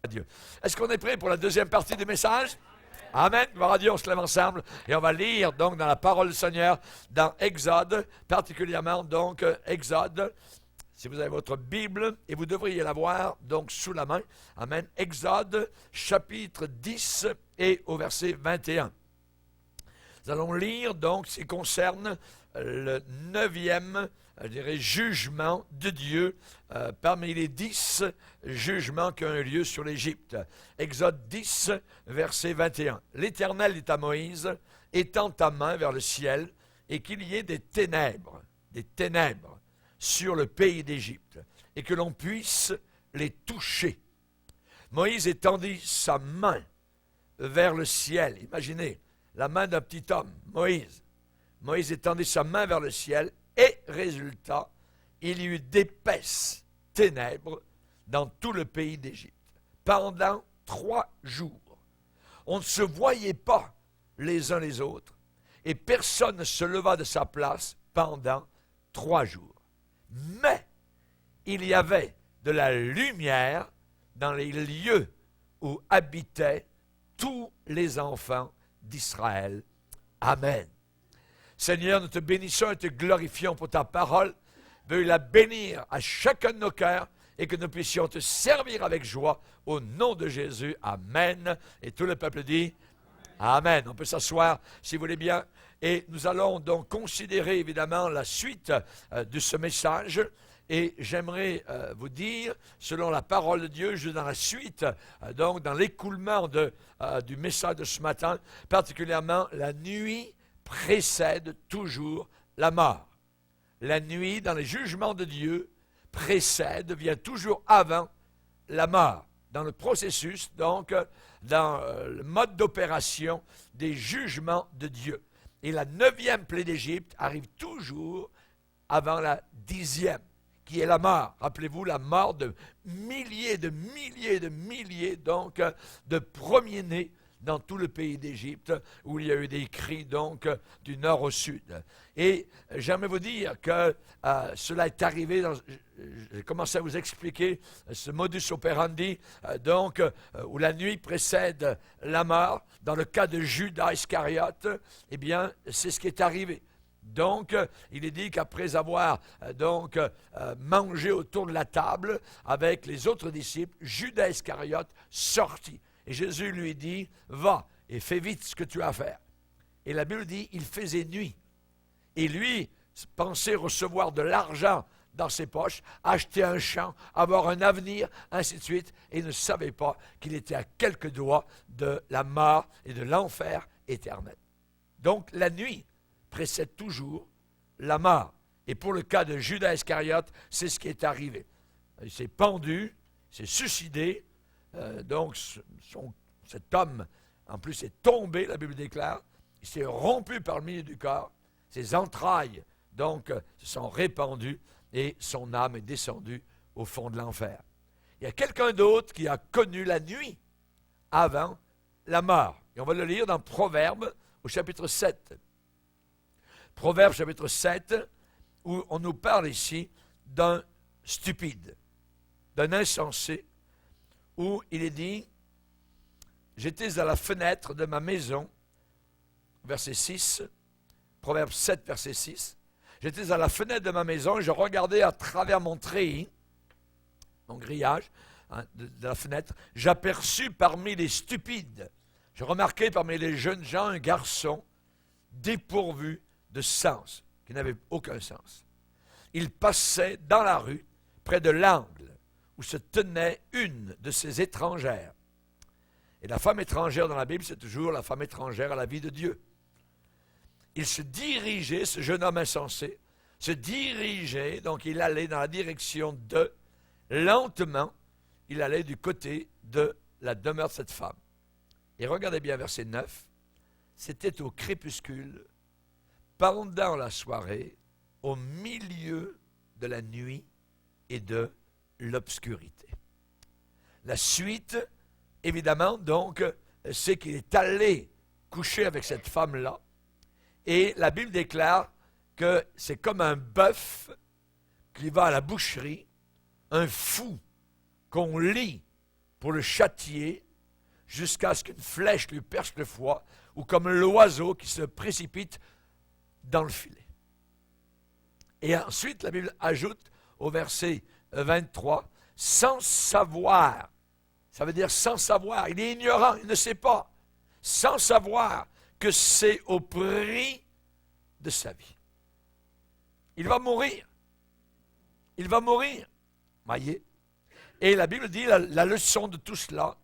à Dieu. Est-ce qu'on est prêt pour la deuxième partie du message? Amen. Gloire à Dieu, on se lève ensemble et on va lire donc dans la parole du Seigneur, dans Exode, particulièrement donc Exode. Si vous avez votre Bible, et vous devriez l'avoir donc sous la main. Amen. Exode, chapitre 10 et au verset 21. Nous allons lire donc ce qui concerne le 9e, je dirais, jugement de Dieu parmi les 10 jugements qui ont eu lieu sur l'Égypte. Exode 10, verset 21. L'Éternel dit à Moïse, étends ta main vers le ciel et qu'il y ait des ténèbres sur le pays d'Égypte et que l'on puisse les toucher. Moïse étendit sa main vers le ciel. Imaginez, la main d'un petit homme, Moïse. Moïse étendit sa main vers le ciel et, résultat, il y eut d'épaisses ténèbres dans tout le pays d'Égypte. Pendant 3 jours, on ne se voyait pas les uns les autres et personne ne se leva de sa place pendant 3 jours. Mais il y avait de la lumière dans les lieux où habitaient tous les enfants d'Israël. Amen. Seigneur, nous te bénissons et te glorifions pour ta parole. Veuille la bénir à chacun de nos cœurs et que nous puissions te servir avec joie au nom de Jésus. Amen. Et tout le peuple dit Amen. On peut s'asseoir si vous voulez bien. Et nous allons donc considérer évidemment la suite de ce message. Et j'aimerais vous dire, selon la parole de Dieu, juste dans la suite, donc dans l'écoulement du message de ce matin, particulièrement la nuit précède toujours la mort. La nuit, dans les jugements de Dieu, vient toujours avant la mort. Dans le processus, donc, dans le mode d'opération des jugements de Dieu. Et la 9e plaie d'Égypte arrive toujours avant la 10e, qui est la mort. Rappelez-vous, la mort de milliers, donc, de premiers-nés dans tout le pays d'Égypte, où il y a eu des cris, donc, du nord au sud. Et j'aimerais vous dire que cela est arrivé, j'ai commencé à vous expliquer ce modus operandi, donc, où la nuit précède la mort. Dans le cas de Judas Iscariote, eh bien, c'est ce qui est arrivé. Donc, il est dit qu'après avoir mangé autour de la table avec les autres disciples, Judas Iscariote sortit. Et Jésus lui dit, va et fais vite ce que tu as à faire. Et la Bible dit, il faisait nuit. Et lui pensait recevoir de l'argent dans ses poches, acheter un champ, avoir un avenir, ainsi de suite, et ne savait pas qu'il était à quelques doigts de la mort et de l'enfer éternel. Donc, la nuit précède toujours la mort. Et pour le cas de Judas Iscariote, c'est ce qui est arrivé. Il s'est pendu, il s'est suicidé. Donc, cet homme, en plus, est tombé, la Bible déclare. Il s'est rompu par le milieu du corps. Ses entrailles, donc, se sont répandues et son âme est descendue au fond de l'enfer. Il y a quelqu'un d'autre qui a connu la nuit avant la mort. Et on va le lire dans Proverbes, au chapitre 7. Proverbes, chapitre 7, où on nous parle ici d'un stupide, d'un insensé, où il est dit, j'étais à la fenêtre de ma maison, verset 6, Proverbe 7, verset 6, j'étais à la fenêtre de ma maison et je regardais à travers mon treillis, mon grillage de la fenêtre, j'aperçus parmi les stupides, je remarquai parmi les jeunes gens un garçon dépourvu de sens, qui n'avait aucun sens. Il passait dans la rue, près de l'angle, où se tenait une de ces étrangères. Et la femme étrangère dans la Bible, c'est toujours la femme étrangère à la vie de Dieu. Il se dirigeait, ce jeune homme insensé, donc il allait dans la direction de, lentement, il allait du côté de la demeure de cette femme. Et regardez bien verset 9, c'était au crépuscule, pendant la soirée, au milieu de la nuit et de l'obscurité. La suite, évidemment, donc, c'est qu'il est allé coucher avec cette femme-là, et la Bible déclare que c'est comme un bœuf qui va à la boucherie, un fou qu'on lie pour le châtier jusqu'à ce qu'une flèche lui perce le foie, ou comme l'oiseau qui se précipite dans le filet. Et ensuite, la Bible ajoute au verset 23, sans savoir, ça veut dire sans savoir, il est ignorant, il ne sait pas, sans savoir que c'est au prix de sa vie. Il va mourir. Il va mourir. Voyez? Et la Bible dit la leçon de tout cela.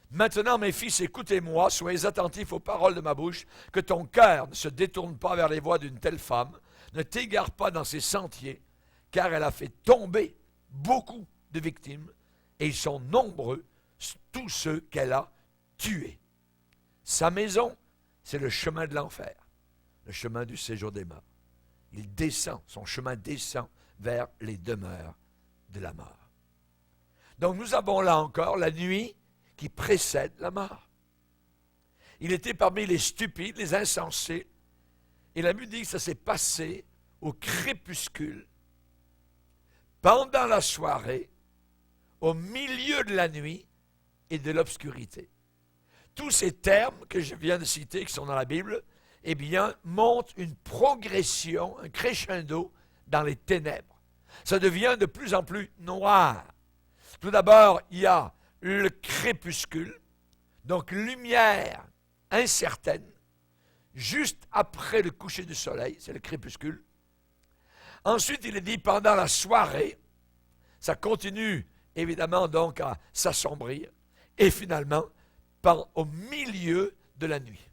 Maintenant, mes fils, écoutez-moi, soyez attentifs aux paroles de ma bouche, que ton cœur ne se détourne pas vers les voies d'une telle femme, ne t'égare pas dans ses sentiers, car elle a fait tomber beaucoup de victimes, et ils sont nombreux, tous ceux qu'elle a tués. Sa maison, c'est le chemin de l'enfer, le chemin du séjour des morts. Il descend, son chemin descend vers les demeures de la mort. Donc nous avons là encore la nuit qui précède la mort. Il était parmi les stupides, les insensés, et la Bible dit que ça s'est passé au crépuscule, pendant la soirée, au milieu de la nuit et de l'obscurité. Tous ces termes que je viens de citer, qui sont dans la Bible, eh bien, montrent une progression, un crescendo dans les ténèbres. Ça devient de plus en plus noir. Tout d'abord, il y a le crépuscule, donc lumière incertaine, juste après le coucher du soleil, c'est le crépuscule. Ensuite, il est dit pendant la soirée, ça continue évidemment donc à s'assombrir, et finalement, au milieu de la nuit,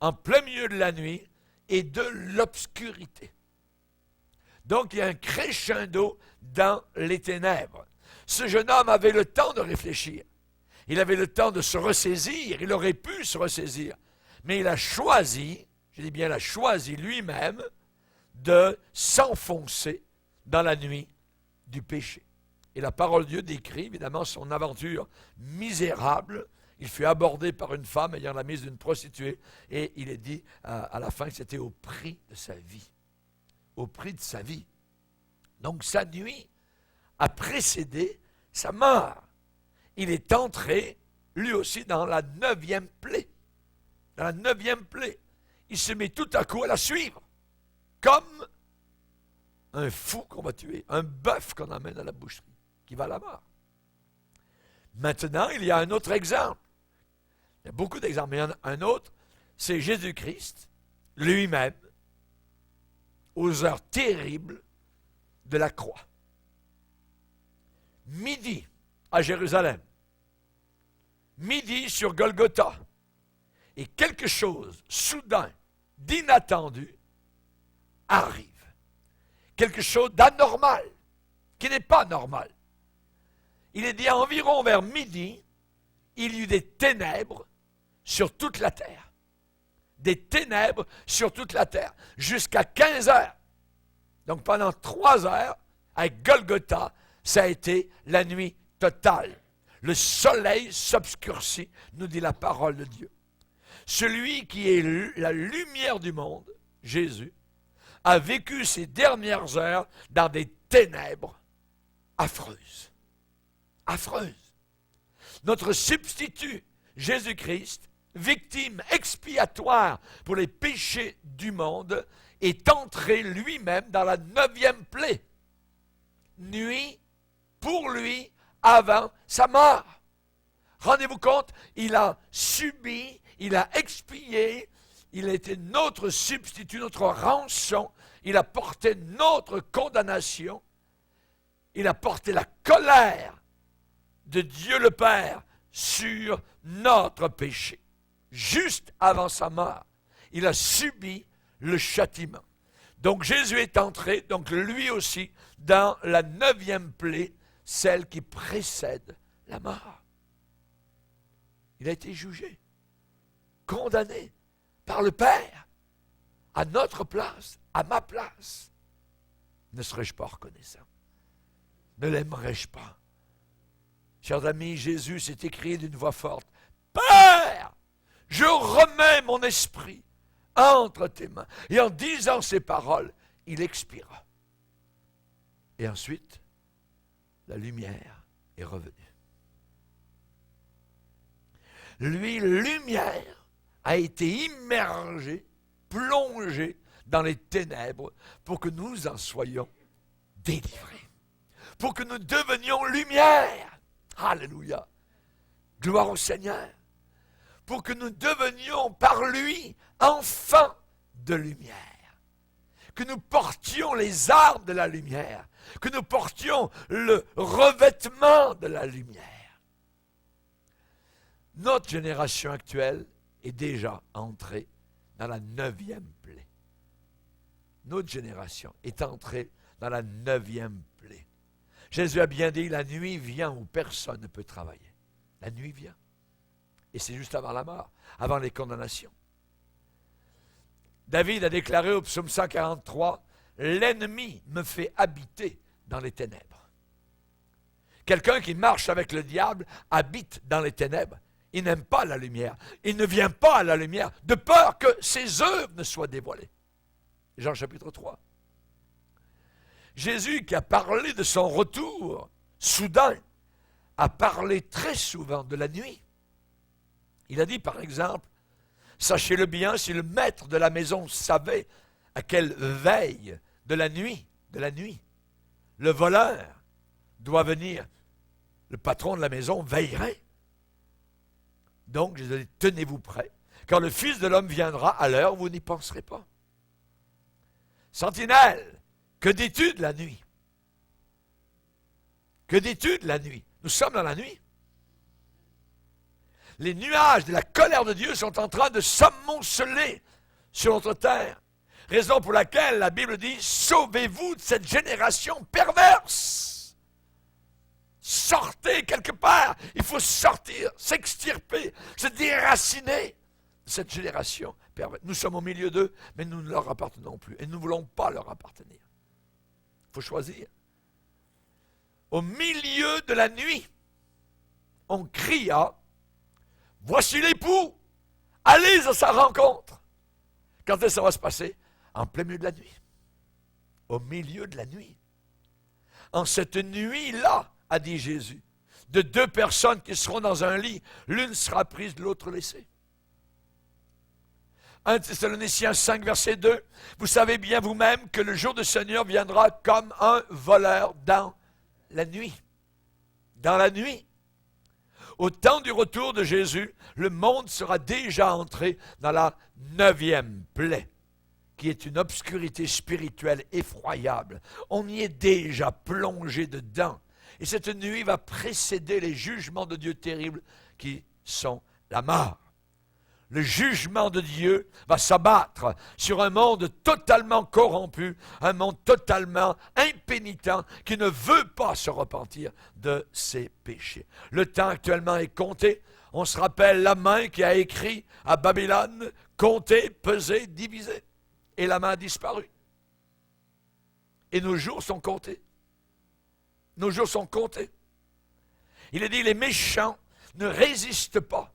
en plein milieu de la nuit et de l'obscurité. Donc, il y a un crescendo dans les ténèbres. Ce jeune homme avait le temps de réfléchir. Il avait le temps de se ressaisir. Il aurait pu se ressaisir. Mais il a choisi, je dis bien, il a choisi lui-même de s'enfoncer dans la nuit du péché. Et la parole de Dieu décrit évidemment son aventure misérable. Il fut abordé par une femme ayant la mise d'une prostituée. Et il est dit à la fin que c'était au prix de sa vie. Au prix de sa vie. Donc sa nuit a précédé sa mort. Il est entré, lui aussi, dans la 9e plaie. Dans la 9e plaie. Il se met tout à coup à la suivre. Comme un fou qu'on va tuer. Un bœuf qu'on amène à la boucherie. Qui va à la mort. Maintenant, il y a un autre exemple. Il y a beaucoup d'exemples, mais il y en a un autre. C'est Jésus-Christ, lui-même, aux heures terribles de la croix. Midi à Jérusalem. Midi sur Golgotha. Et quelque chose, soudain, d'inattendu, arrive. Quelque chose d'anormal, qui n'est pas normal. Il est dit environ vers midi, il y eut des ténèbres sur toute la terre. Des ténèbres sur toute la terre. Jusqu'à 15 heures. Donc pendant 3 heures, avec Golgotha, ça a été la nuit totale. Le soleil s'obscurcit, nous dit la parole de Dieu. Celui qui est la lumière du monde, Jésus, a vécu ses dernières heures dans des ténèbres affreuses. Affreuses. Notre substitut, Jésus-Christ, victime expiatoire pour les péchés du monde, est entré lui-même dans la 9e plaie. Nuit pour lui avant sa mort. Rendez-vous compte, il a subi, il a expié, il a été notre substitut, notre rançon, il a porté notre condamnation, il a porté la colère de Dieu le Père sur notre péché. Juste avant sa mort, il a subi le châtiment. Donc Jésus est entré, donc lui aussi, dans la 9e plaie, celle qui précède la mort. Il a été jugé, condamné par le Père, à notre place, à ma place. Ne serais-je pas reconnaissant? Ne l'aimerais-je pas? Chers amis, Jésus s'est écrié d'une voix forte, « Père, je remets mon esprit entre tes mains. » Et en disant ces paroles, il expira. Et ensuite, la lumière est revenue. Lui, lumière, a été immergé, plongé dans les ténèbres pour que nous en soyons délivrés. Pour que nous devenions lumière. Alléluia. Gloire au Seigneur. Pour que nous devenions par lui enfants de lumière. Que nous portions les armes de la lumière. Que nous portions le revêtement de la lumière. Notre génération actuelle est déjà entrée dans la 9e plaie. Notre génération est entrée dans la 9e plaie. Jésus a bien dit, la nuit vient où personne ne peut travailler. La nuit vient. Et c'est juste avant la mort, avant les condamnations. David a déclaré au psaume 143, « L'ennemi me fait habiter dans les ténèbres. » Quelqu'un qui marche avec le diable habite dans les ténèbres. Il n'aime pas la lumière. Il ne vient pas à la lumière de peur que ses œuvres ne soient dévoilées. Jean chapitre 3. Jésus qui a parlé de son retour soudain, a parlé très souvent de la nuit. Il a dit par exemple, sachez-le bien, si le maître de la maison savait à quelle veille de la nuit, le voleur doit venir, le patron de la maison veillerait. Donc, je dis, tenez-vous prêts, car le Fils de l'homme viendra à l'heure où vous n'y penserez pas. Sentinelle, que dis-tu de la nuit? Que dis-tu de la nuit? Nous sommes dans la nuit. Les nuages de la colère de Dieu sont en train de s'amonceler sur notre terre. Raison pour laquelle la Bible dit, sauvez-vous de cette génération perverse. Sortez quelque part. Il faut sortir, s'extirper, se déraciner de cette génération perverse. Nous sommes au milieu d'eux, mais nous ne leur appartenons plus. Et nous ne voulons pas leur appartenir. Il faut choisir. Au milieu de la nuit, on cria, voici l'époux, allez à sa rencontre. Quand est-ce que ça va se passer? En plein milieu de la nuit. Au milieu de la nuit. En cette nuit-là, a dit Jésus, de deux personnes qui seront dans un lit, l'une sera prise, l'autre laissée. 1 Thessaloniciens 5, verset 2, vous savez bien vous-même que le jour du Seigneur viendra comme un voleur dans la nuit. Dans la nuit. Au temps du retour de Jésus, le monde sera déjà entré dans la 9e plaie, qui est une obscurité spirituelle effroyable. On y est déjà plongé dedans. Et cette nuit va précéder les jugements de Dieu terribles qui sont la mort. Le jugement de Dieu va s'abattre sur un monde totalement corrompu, un monde totalement impénitent qui ne veut pas se repentir de ses péchés. Le temps actuellement est compté. On se rappelle la main qui a écrit à Babylone, compter, peser, diviser. Et la main a disparu. Et nos jours sont comptés. Nos jours sont comptés. Il est dit, les méchants ne résistent pas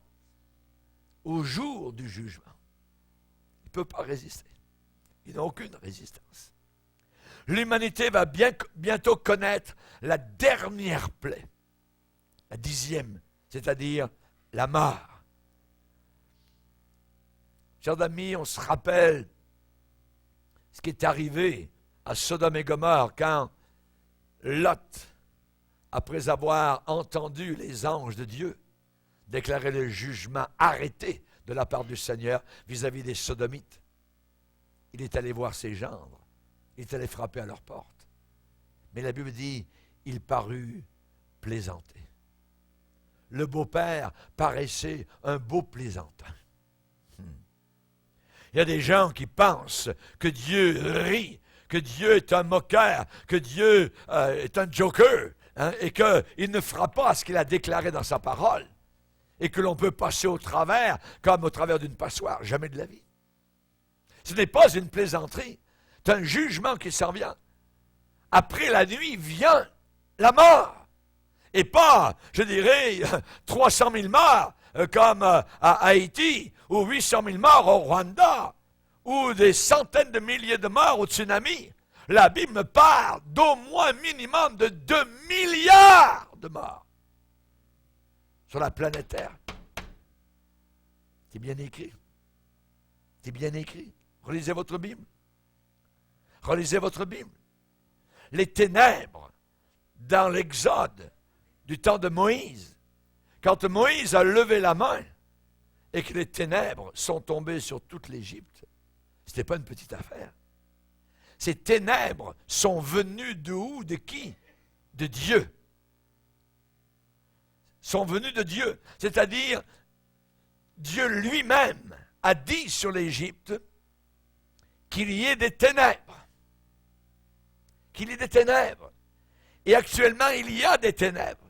au jour du jugement. Ils ne peuvent pas résister. Ils n'ont aucune résistance. L'humanité va bientôt connaître la dernière plaie, la 10e, c'est-à-dire la mort. Chers amis, on se rappelle ce qui est arrivé à Sodome et Gomorrhe quand Lot, après avoir entendu les anges de Dieu déclarer le jugement arrêté de la part du Seigneur vis-à-vis des Sodomites, il est allé voir ses gendres, il est allé frapper à leur porte. Mais la Bible dit, il parut plaisanter. Le beau-père paraissait un beau plaisantin. Il y a des gens qui pensent que Dieu rit, que Dieu est un moqueur, que Dieu est un joker, hein, et qu'il ne fera pas ce qu'il a déclaré dans sa parole, et que l'on peut passer au travers comme au travers d'une passoire. Jamais de la vie. Ce n'est pas une plaisanterie, c'est un jugement qui s'en vient. Après la nuit vient la mort. Et pas, je dirais, 300 000 morts comme à Haïti, ou 800 000 morts au Rwanda, ou des centaines de milliers de morts au tsunami. La Bible me parle d'au moins minimum de 2 milliards de morts sur la planète Terre. C'est bien écrit. C'est bien écrit. Relisez votre Bible. Relisez votre Bible. Les ténèbres dans l'Exode du temps de Moïse, quand Moïse a levé la main et que les ténèbres sont tombées sur toute l'Égypte, ce n'était pas une petite affaire. Ces ténèbres sont venues de où? De qui? De Dieu. Sont venues de Dieu. C'est-à-dire, Dieu lui-même a dit sur l'Égypte qu'il y ait des ténèbres. Qu'il y ait des ténèbres. Et actuellement, il y a des ténèbres.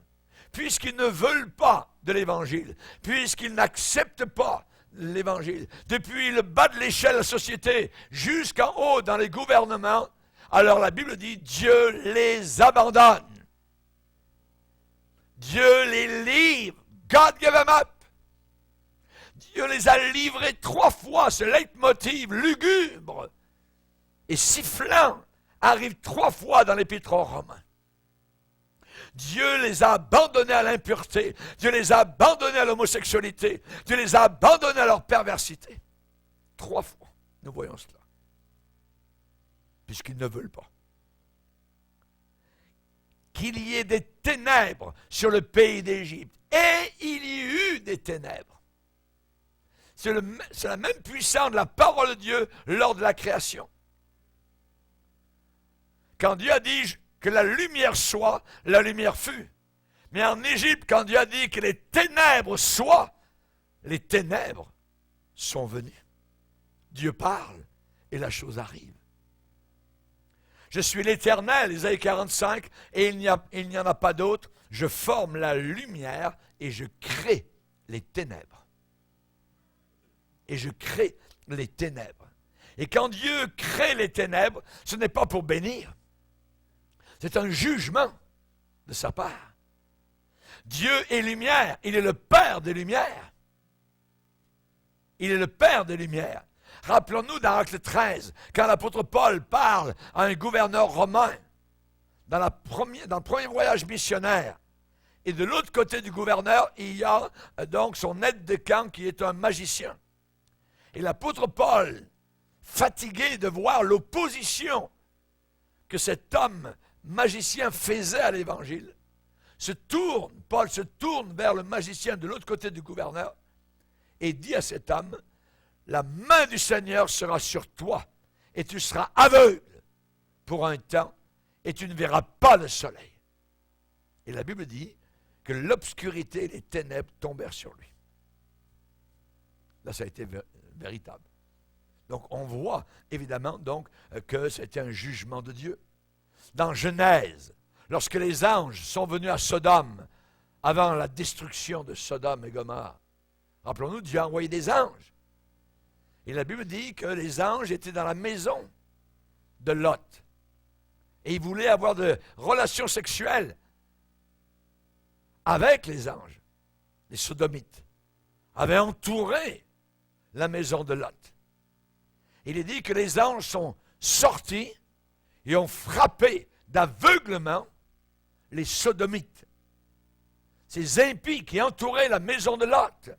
Puisqu'ils ne veulent pas de l'Évangile, puisqu'ils n'acceptent pas l'Évangile, depuis le bas de l'échelle de la société jusqu'en haut dans les gouvernements, alors la Bible dit Dieu les abandonne. Dieu les livre. God give them up. Dieu les a livrés 3 fois. Ce leitmotiv lugubre et sifflant arrive 3 fois dans l'Épître aux Romains. Dieu les a abandonnés à l'impureté. Dieu les a abandonnés à l'homosexualité. Dieu les a abandonnés à leur perversité. 3 fois, nous voyons cela. Puisqu'ils ne veulent pas. Qu'il y ait des ténèbres sur le pays d'Égypte. Et il y eut des ténèbres. C'est la même puissance de la parole de Dieu lors de la création. Quand Dieu a dit que la lumière soit, la lumière fut. Mais en Égypte, quand Dieu a dit que les ténèbres soient, les ténèbres sont venues. Dieu parle et la chose arrive. Je suis l'Éternel, Isaïe 45, et il n'y en a pas d'autre. Je forme la lumière et je crée les ténèbres. Et je crée les ténèbres. Et quand Dieu crée les ténèbres, ce n'est pas pour bénir. C'est un jugement de sa part. Dieu est lumière. Il est le Père des lumières. Il est le Père des lumières. Rappelons-nous dans Acte 13, quand l'apôtre Paul parle à un gouverneur romain, dans le premier voyage missionnaire, et de l'autre côté du gouverneur, il y a donc son aide de camp qui est un magicien. Et l'apôtre Paul, fatigué de voir l'opposition que cet homme magicien faisait à l'Évangile, Paul se tourne vers le magicien de l'autre côté du gouverneur et dit à cet homme, la main du Seigneur sera sur toi et tu seras aveugle pour un temps et tu ne verras pas le soleil. Et la Bible dit que l'obscurité et les ténèbres tombèrent sur lui. Là, ça a été véritable. Donc, on voit évidemment donc, que c'était un jugement de Dieu. Dans Genèse, lorsque les anges sont venus à Sodome, avant la destruction de Sodome et Gomorrhe, rappelons-nous, Dieu a envoyé des anges. Et la Bible dit que les anges étaient dans la maison de Lot. Et ils voulaient avoir de relations sexuelles avec les anges. Les sodomites avaient entouré la maison de Lot. Il est dit que les anges sont sortis et ont frappé d'aveuglement les sodomites. Ces impies qui entouraient la maison de Lot.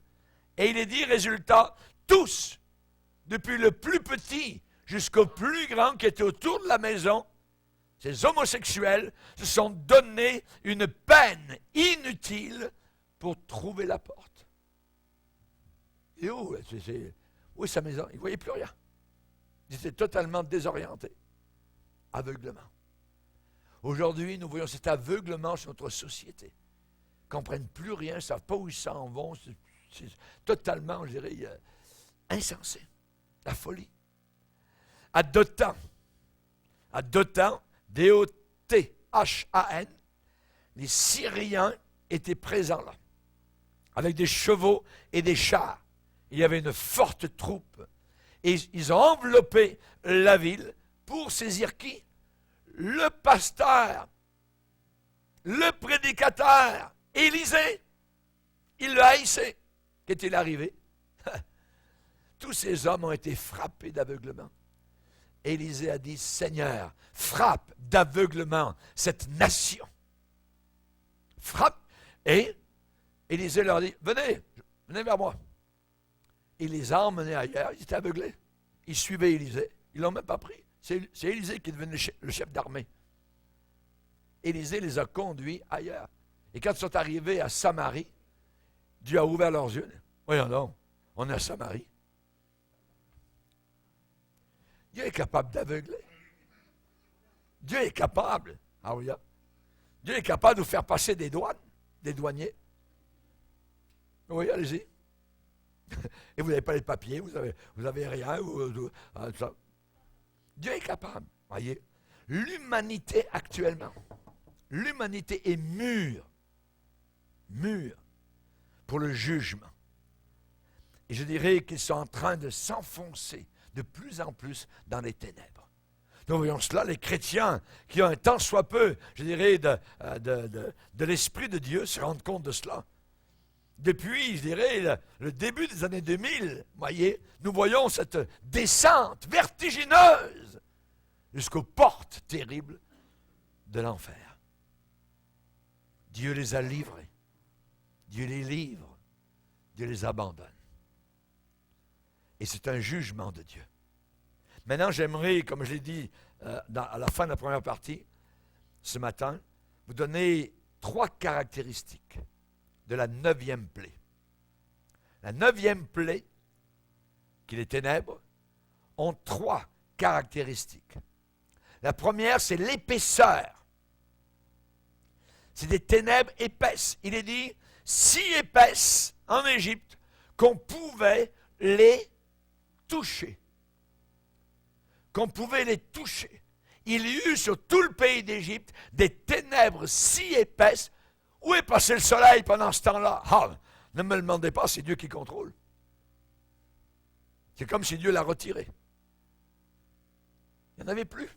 Et il est dit, résultat, tous, depuis le plus petit jusqu'au plus grand qui était autour de la maison, ces homosexuels se sont donné une peine inutile pour trouver la porte. Et où est sa maison? Ils ne voyaient plus rien. Ils étaient totalement désorientés. Aveuglement. Aujourd'hui, nous voyons cet aveuglement sur notre société. Ils ne comprennent plus rien, ils ne savent pas où ils s'en vont. C'est totalement, je dirais, insensé. La folie. À Dothan, D-O-T-H-A-N, les Syriens étaient présents là, avec des chevaux et des chars. Il y avait une forte troupe. Et ils ont enveloppé la ville pour saisir qui? Le pasteur, le prédicateur, Élisée. Il le haïssait. Qu'est-il arrivé? Tous ces hommes ont été frappés d'aveuglement. Élisée a dit, Seigneur, frappe d'aveuglement cette nation. Frappe. Et Élisée leur dit, venez vers moi. il les a emmenés ailleurs, ils étaient aveuglés. Ils suivaient Élisée, ils ne l'ont même pas pris. C'est Élisée qui est devenu le chef d'armée. Élisée les a conduits ailleurs. Et quand ils sont arrivés à Samarie, Dieu a ouvert leurs yeux. Voyons donc, on est à Samarie. Dieu est capable d'aveugler. Dieu est capable. Ah oui, Dieu est capable de vous faire passer des douanes, des douaniers. Oui, allez-y. Et vous n'avez pas les papiers, vous avez rien. Ça. Dieu est capable. Voyez, l'humanité actuellement, l'humanité est mûre pour le jugement. Et je dirais qu'ils sont en train de s'enfoncer de plus en plus dans les ténèbres. Nous voyons cela, les chrétiens qui ont un tant soit peu, je dirais, de l'Esprit de Dieu se rendent compte de cela. Depuis, je dirais, le début des années 2000, voyez, nous voyons cette descente vertigineuse jusqu'aux portes terribles de l'enfer. Dieu les a livrés. Dieu les livre. Dieu les abandonne. Et c'est un jugement de Dieu. Maintenant, j'aimerais, comme je l'ai dit à la fin de la première partie, ce matin, vous donner 3 caractéristiques de la 9e plaie. La 9e plaie, qui est les ténèbres, ont 3 caractéristiques. La première, c'est l'épaisseur. C'est des ténèbres épaisses. Il est dit, si épaisses en Égypte qu'on pouvait les toucher. Qu'on pouvait les toucher. Il y eut sur tout le pays d'Égypte des ténèbres si épaisses. Où est passé le soleil pendant ce temps-là? Ah, ne me le demandez pas, c'est Dieu qui contrôle. C'est comme si Dieu l'a retiré. Il n'y en avait plus.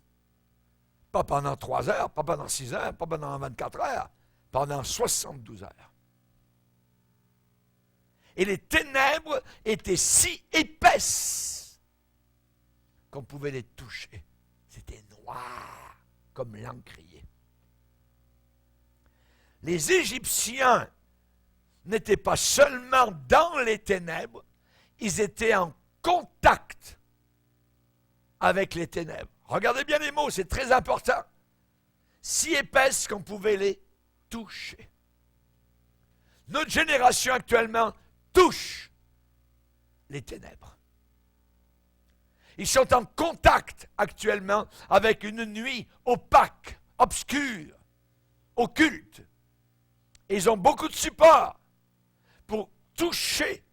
Pas pendant 3 heures, pas pendant 6 heures, pas pendant 24 heures, pendant 72 heures. Et les ténèbres étaient si épaisses qu'on pouvait les toucher. C'était noir, comme l'encrier. Les Égyptiens n'étaient pas seulement dans les ténèbres, ils étaient en contact avec les ténèbres. Regardez bien les mots, c'est très important. Si épaisses qu'on pouvait les toucher. Notre génération actuellement touche les ténèbres. Ils sont en contact actuellement avec une nuit opaque, obscure, occulte. Et ils ont beaucoup de support pour toucher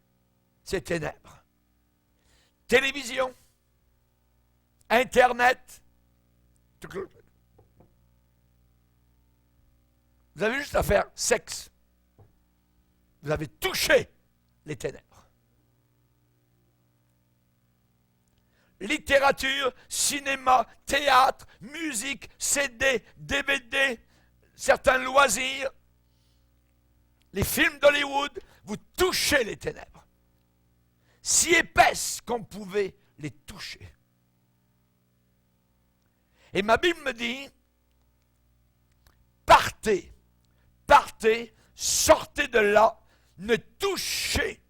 ces ténèbres. Télévision, Internet, vous avez juste à faire sexe. Vous avez touché les ténèbres. Littérature, cinéma, théâtre, musique, CD, DVD, certains loisirs, les films d'Hollywood, vous touchez les ténèbres. Si épaisses qu'on pouvait les toucher. Et ma Bible me dit, partez, sortez de là, ne touchez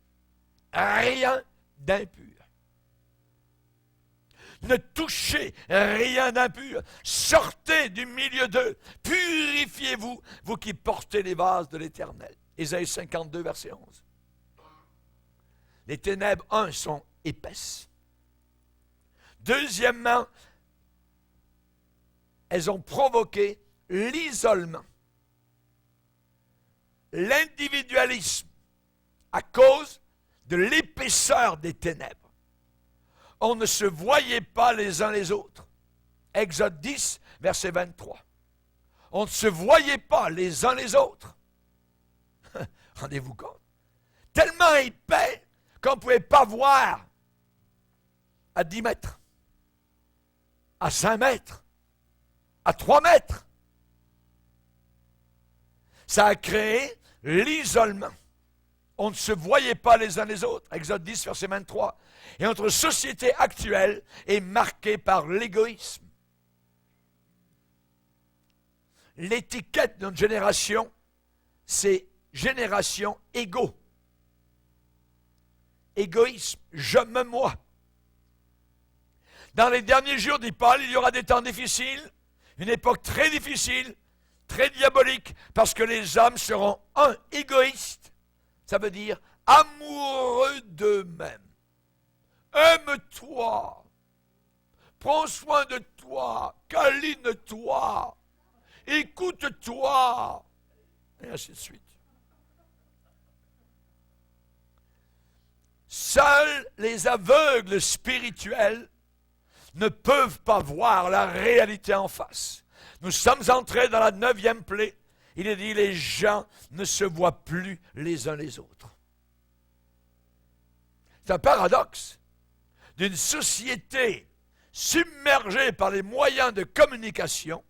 rien d'impur. Ne touchez rien d'impur. Sortez du milieu d'eux. Purifiez-vous, vous qui portez les vases de l'Éternel. Ésaïe 52, verset 11. Les ténèbres, sont épaisses. Deuxièmement, elles ont provoqué l'isolement, l'individualisme à cause de l'épaisseur des ténèbres. On ne se voyait pas les uns les autres. Exode 10, verset 23. On ne se voyait pas les uns les autres. Rendez-vous compte. Tellement épais qu'on ne pouvait pas voir à 10 mètres, à 5 mètres, à 3 mètres. Ça a créé l'isolement. On ne se voyait pas les uns les autres. Exode 10, verset 23. Et notre société actuelle est marquée par l'égoïsme. L'étiquette de notre génération, c'est génération égo. égoïsme, je me moi. Dans les derniers jours, dit Paul, il y aura des temps difficiles, une époque très difficile, très diabolique, parce que les hommes seront, égoïstes, ça veut dire amoureux d'eux-mêmes. Aime-toi, prends soin de toi, câline-toi, écoute-toi, et ainsi de suite. Seuls les aveugles spirituels ne peuvent pas voir la réalité en face. Nous sommes entrés dans la 9e plaie. Il est dit, les gens ne se voient plus les uns les autres. C'est un paradoxe d'une société submergée par les moyens de communication,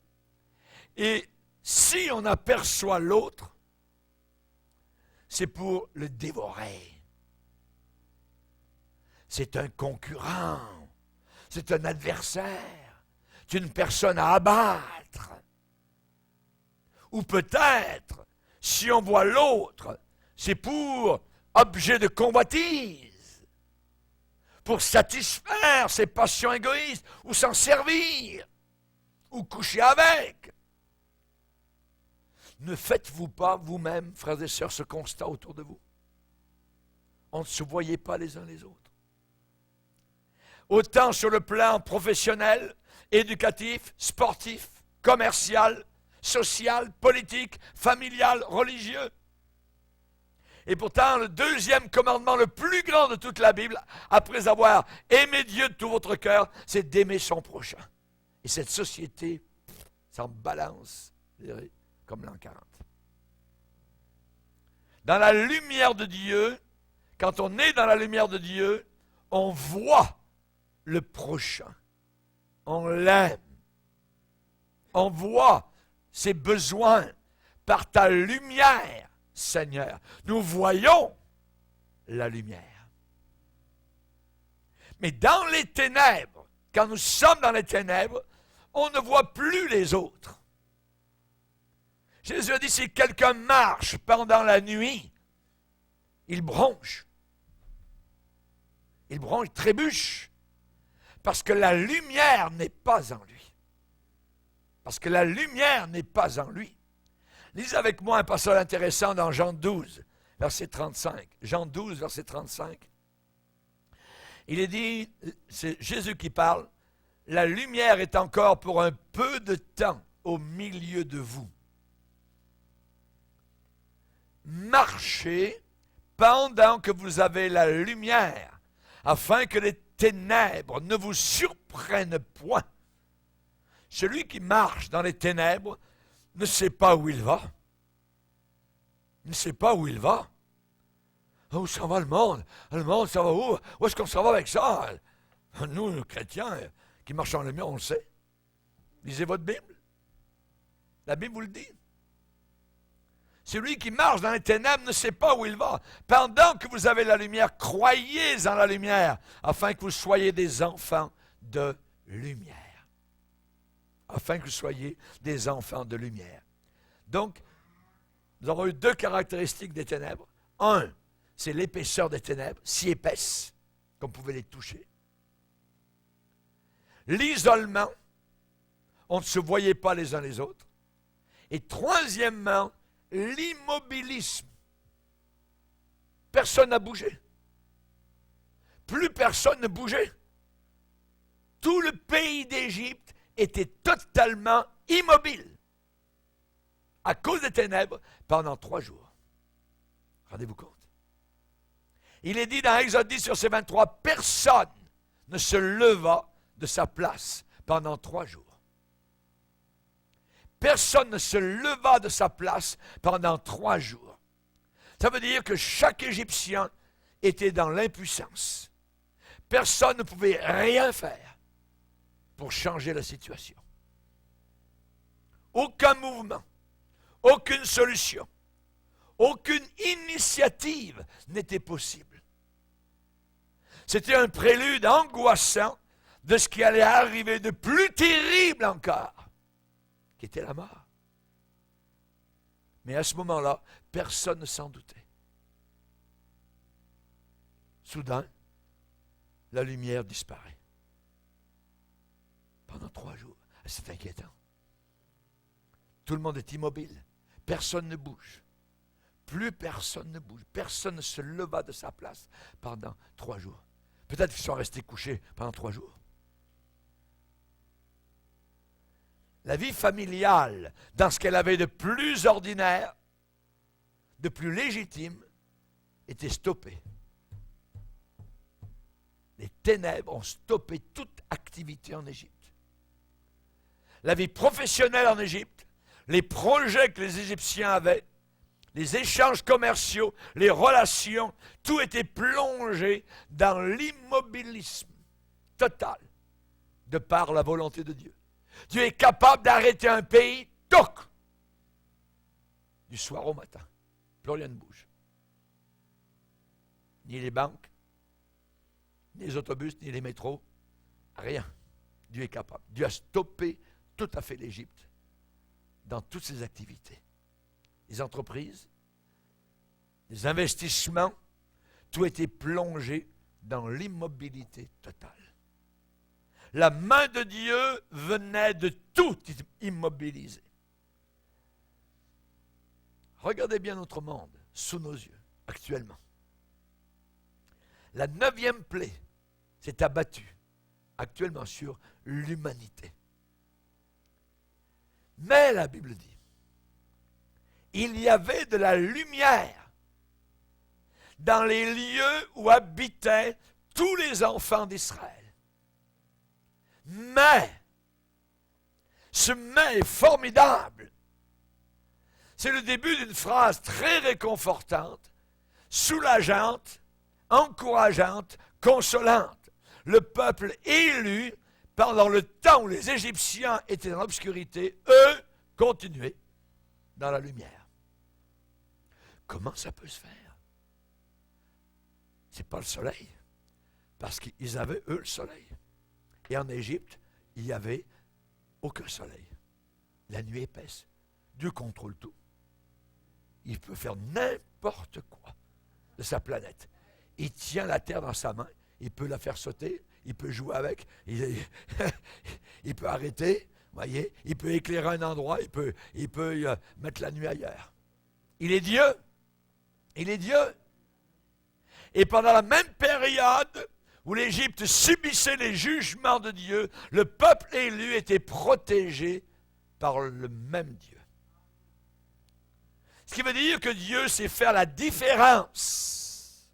et si on aperçoit l'autre, c'est pour le dévorer. C'est un concurrent, c'est un adversaire, c'est une personne à abattre. Ou peut-être, si on voit l'autre, c'est pour objet de convoitise, pour satisfaire ses passions égoïstes, ou s'en servir, ou coucher avec. Ne faites-vous pas vous-même, frères et sœurs, ce constat autour de vous? On ne se voyait pas les uns les autres. Autant sur le plan professionnel, éducatif, sportif, commercial, social, politique, familial, religieux. Et pourtant, le 2e commandement, le plus grand de toute la Bible, après avoir aimé Dieu de tout votre cœur, c'est d'aimer son prochain. Et cette société s'en balance, comme l'an 40. Dans la lumière de Dieu, quand on est dans la lumière de Dieu, on voit le prochain. On l'aime. On voit ses besoins par ta lumière, Seigneur. Nous voyons la lumière. Mais dans les ténèbres, quand nous sommes dans les ténèbres, on ne voit plus les autres. Jésus a dit, si quelqu'un marche pendant la nuit, il bronche. Il bronche, il trébuche. Parce que la lumière n'est pas en lui. Parce que la lumière n'est pas en lui. Lisez avec moi un passage intéressant dans Jean 12, verset 35. Jean 12, verset 35. Il est dit, c'est Jésus qui parle, la lumière est encore pour un peu de temps au milieu de vous. Marchez pendant que vous avez la lumière, afin que les ténèbres ne vous surprennent point. Celui qui marche dans les ténèbres ne sait pas où il va. Il ne sait pas où il va. Où s'en va le monde? Le monde, ça va où? Où est-ce qu'on s'en va avec ça? Nous, les chrétiens, qui marchons dans la lumière, on le sait. Lisez votre Bible. La Bible vous le dit. Celui qui marche dans les ténèbres ne sait pas où il va. Pendant que vous avez la lumière, croyez en la lumière, afin que vous soyez des enfants de lumière. Afin que vous soyez des enfants de lumière. Donc, nous avons eu 2 caractéristiques des ténèbres. Un, c'est l'épaisseur des ténèbres, si épaisse qu'on pouvait les toucher. L'isolement, on ne se voyait pas les uns les autres. Et troisièmement, l'immobilisme. Personne n'a bougé. Plus personne ne bougeait. Tout le pays d'Égypte était totalement immobile à cause des ténèbres pendant 3 jours. Rendez-vous compte. Il est dit dans Exode 10, verset 23, personne ne se leva de sa place pendant 3 jours. Personne ne se leva de sa place pendant 3 jours. Ça veut dire que chaque Égyptien était dans l'impuissance. Personne ne pouvait rien faire pour changer la situation. Aucun mouvement, aucune solution, aucune initiative n'était possible. C'était un prélude angoissant de ce qui allait arriver de plus terrible encore, qui était la mort. Mais à ce moment-là, personne ne s'en doutait. soudain, la lumière disparaît. Pendant 3 jours. C'est inquiétant. Tout le monde est immobile. Personne ne bouge. Plus personne ne bouge. Personne ne se leva de sa place pendant 3 jours. Peut-être qu'ils sont restés couchés pendant 3 jours. La vie familiale, dans ce qu'elle avait de plus ordinaire, de plus légitime, était stoppée. Les ténèbres ont stoppé toute activité en Égypte. La vie professionnelle en Égypte, les projets que les Égyptiens avaient, les échanges commerciaux, les relations, tout était plongé dans l'immobilisme total de par la volonté de Dieu. Dieu est capable d'arrêter un pays, toc, du soir au matin. Plus rien ne bouge. Ni les banques, ni les autobus, ni les métros, rien. Dieu est capable. Dieu a stoppé tout à fait l'Égypte dans toutes ses activités. Les entreprises, les investissements, tout était plongé dans l'immobilité totale. La main de Dieu venait de tout immobiliser. Regardez bien notre monde sous nos yeux, actuellement. La 9e plaie s'est abattue actuellement sur l'humanité. Mais la Bible dit, il y avait de la lumière dans les lieux où habitaient tous les enfants d'Israël. Mais, ce mais est formidable. C'est le début d'une phrase très réconfortante, soulageante, encourageante, consolante. Le peuple élu, pendant le temps où les Égyptiens étaient dans l'obscurité, eux continuaient dans la lumière. Comment ça peut se faire? C'est pas le soleil, parce qu'ils avaient, eux, le soleil. Et en Égypte, il n'y avait aucun soleil. La nuit épaisse. Dieu contrôle tout. Il peut faire n'importe quoi de sa planète. Il tient la terre dans sa main. Il peut la faire sauter. Il peut jouer avec. Il peut arrêter. Voyez, il peut éclairer un endroit. Il peut mettre la nuit ailleurs. Il est Dieu. Il est Dieu. Et pendant la même période où l'Égypte subissait les jugements de Dieu, le peuple élu était protégé par le même Dieu. Ce qui veut dire que Dieu sait faire la différence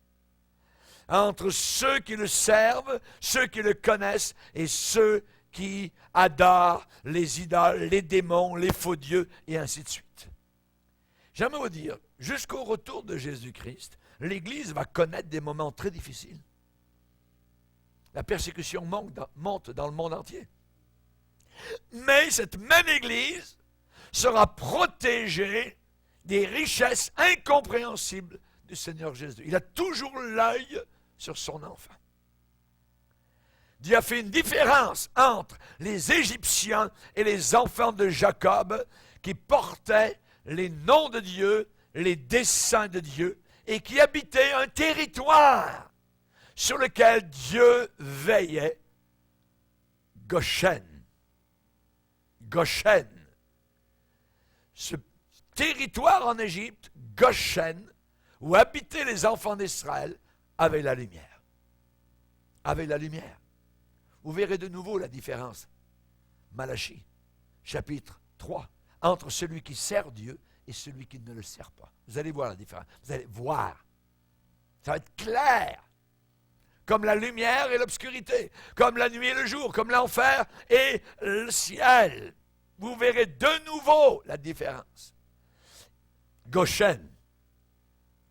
entre ceux qui le servent, ceux qui le connaissent et ceux qui adorent les idoles, les démons, les faux dieux et ainsi de suite. J'aimerais vous dire, jusqu'au retour de Jésus-Christ, l'Église va connaître des moments très difficiles. La persécution monte dans le monde entier. Mais cette même Église sera protégée des richesses incompréhensibles du Seigneur Jésus. Il a toujours l'œil sur son enfant. Dieu a fait une différence entre les Égyptiens et les enfants de Jacob qui portaient les noms de Dieu, les desseins de Dieu et qui habitaient un territoire sur lequel Dieu veillait, Goshen. Goshen. Ce territoire en Égypte, Goshen, où habitaient les enfants d'Israël, avait la lumière. Avait la lumière. Vous verrez de nouveau la différence. Malachie, chapitre 3, entre celui qui sert Dieu et celui qui ne le sert pas. Vous allez voir la différence. Vous allez voir. Ça va être clair. Comme la lumière et l'obscurité, comme la nuit et le jour, comme l'enfer et le ciel. Vous verrez de nouveau la différence. Goshen,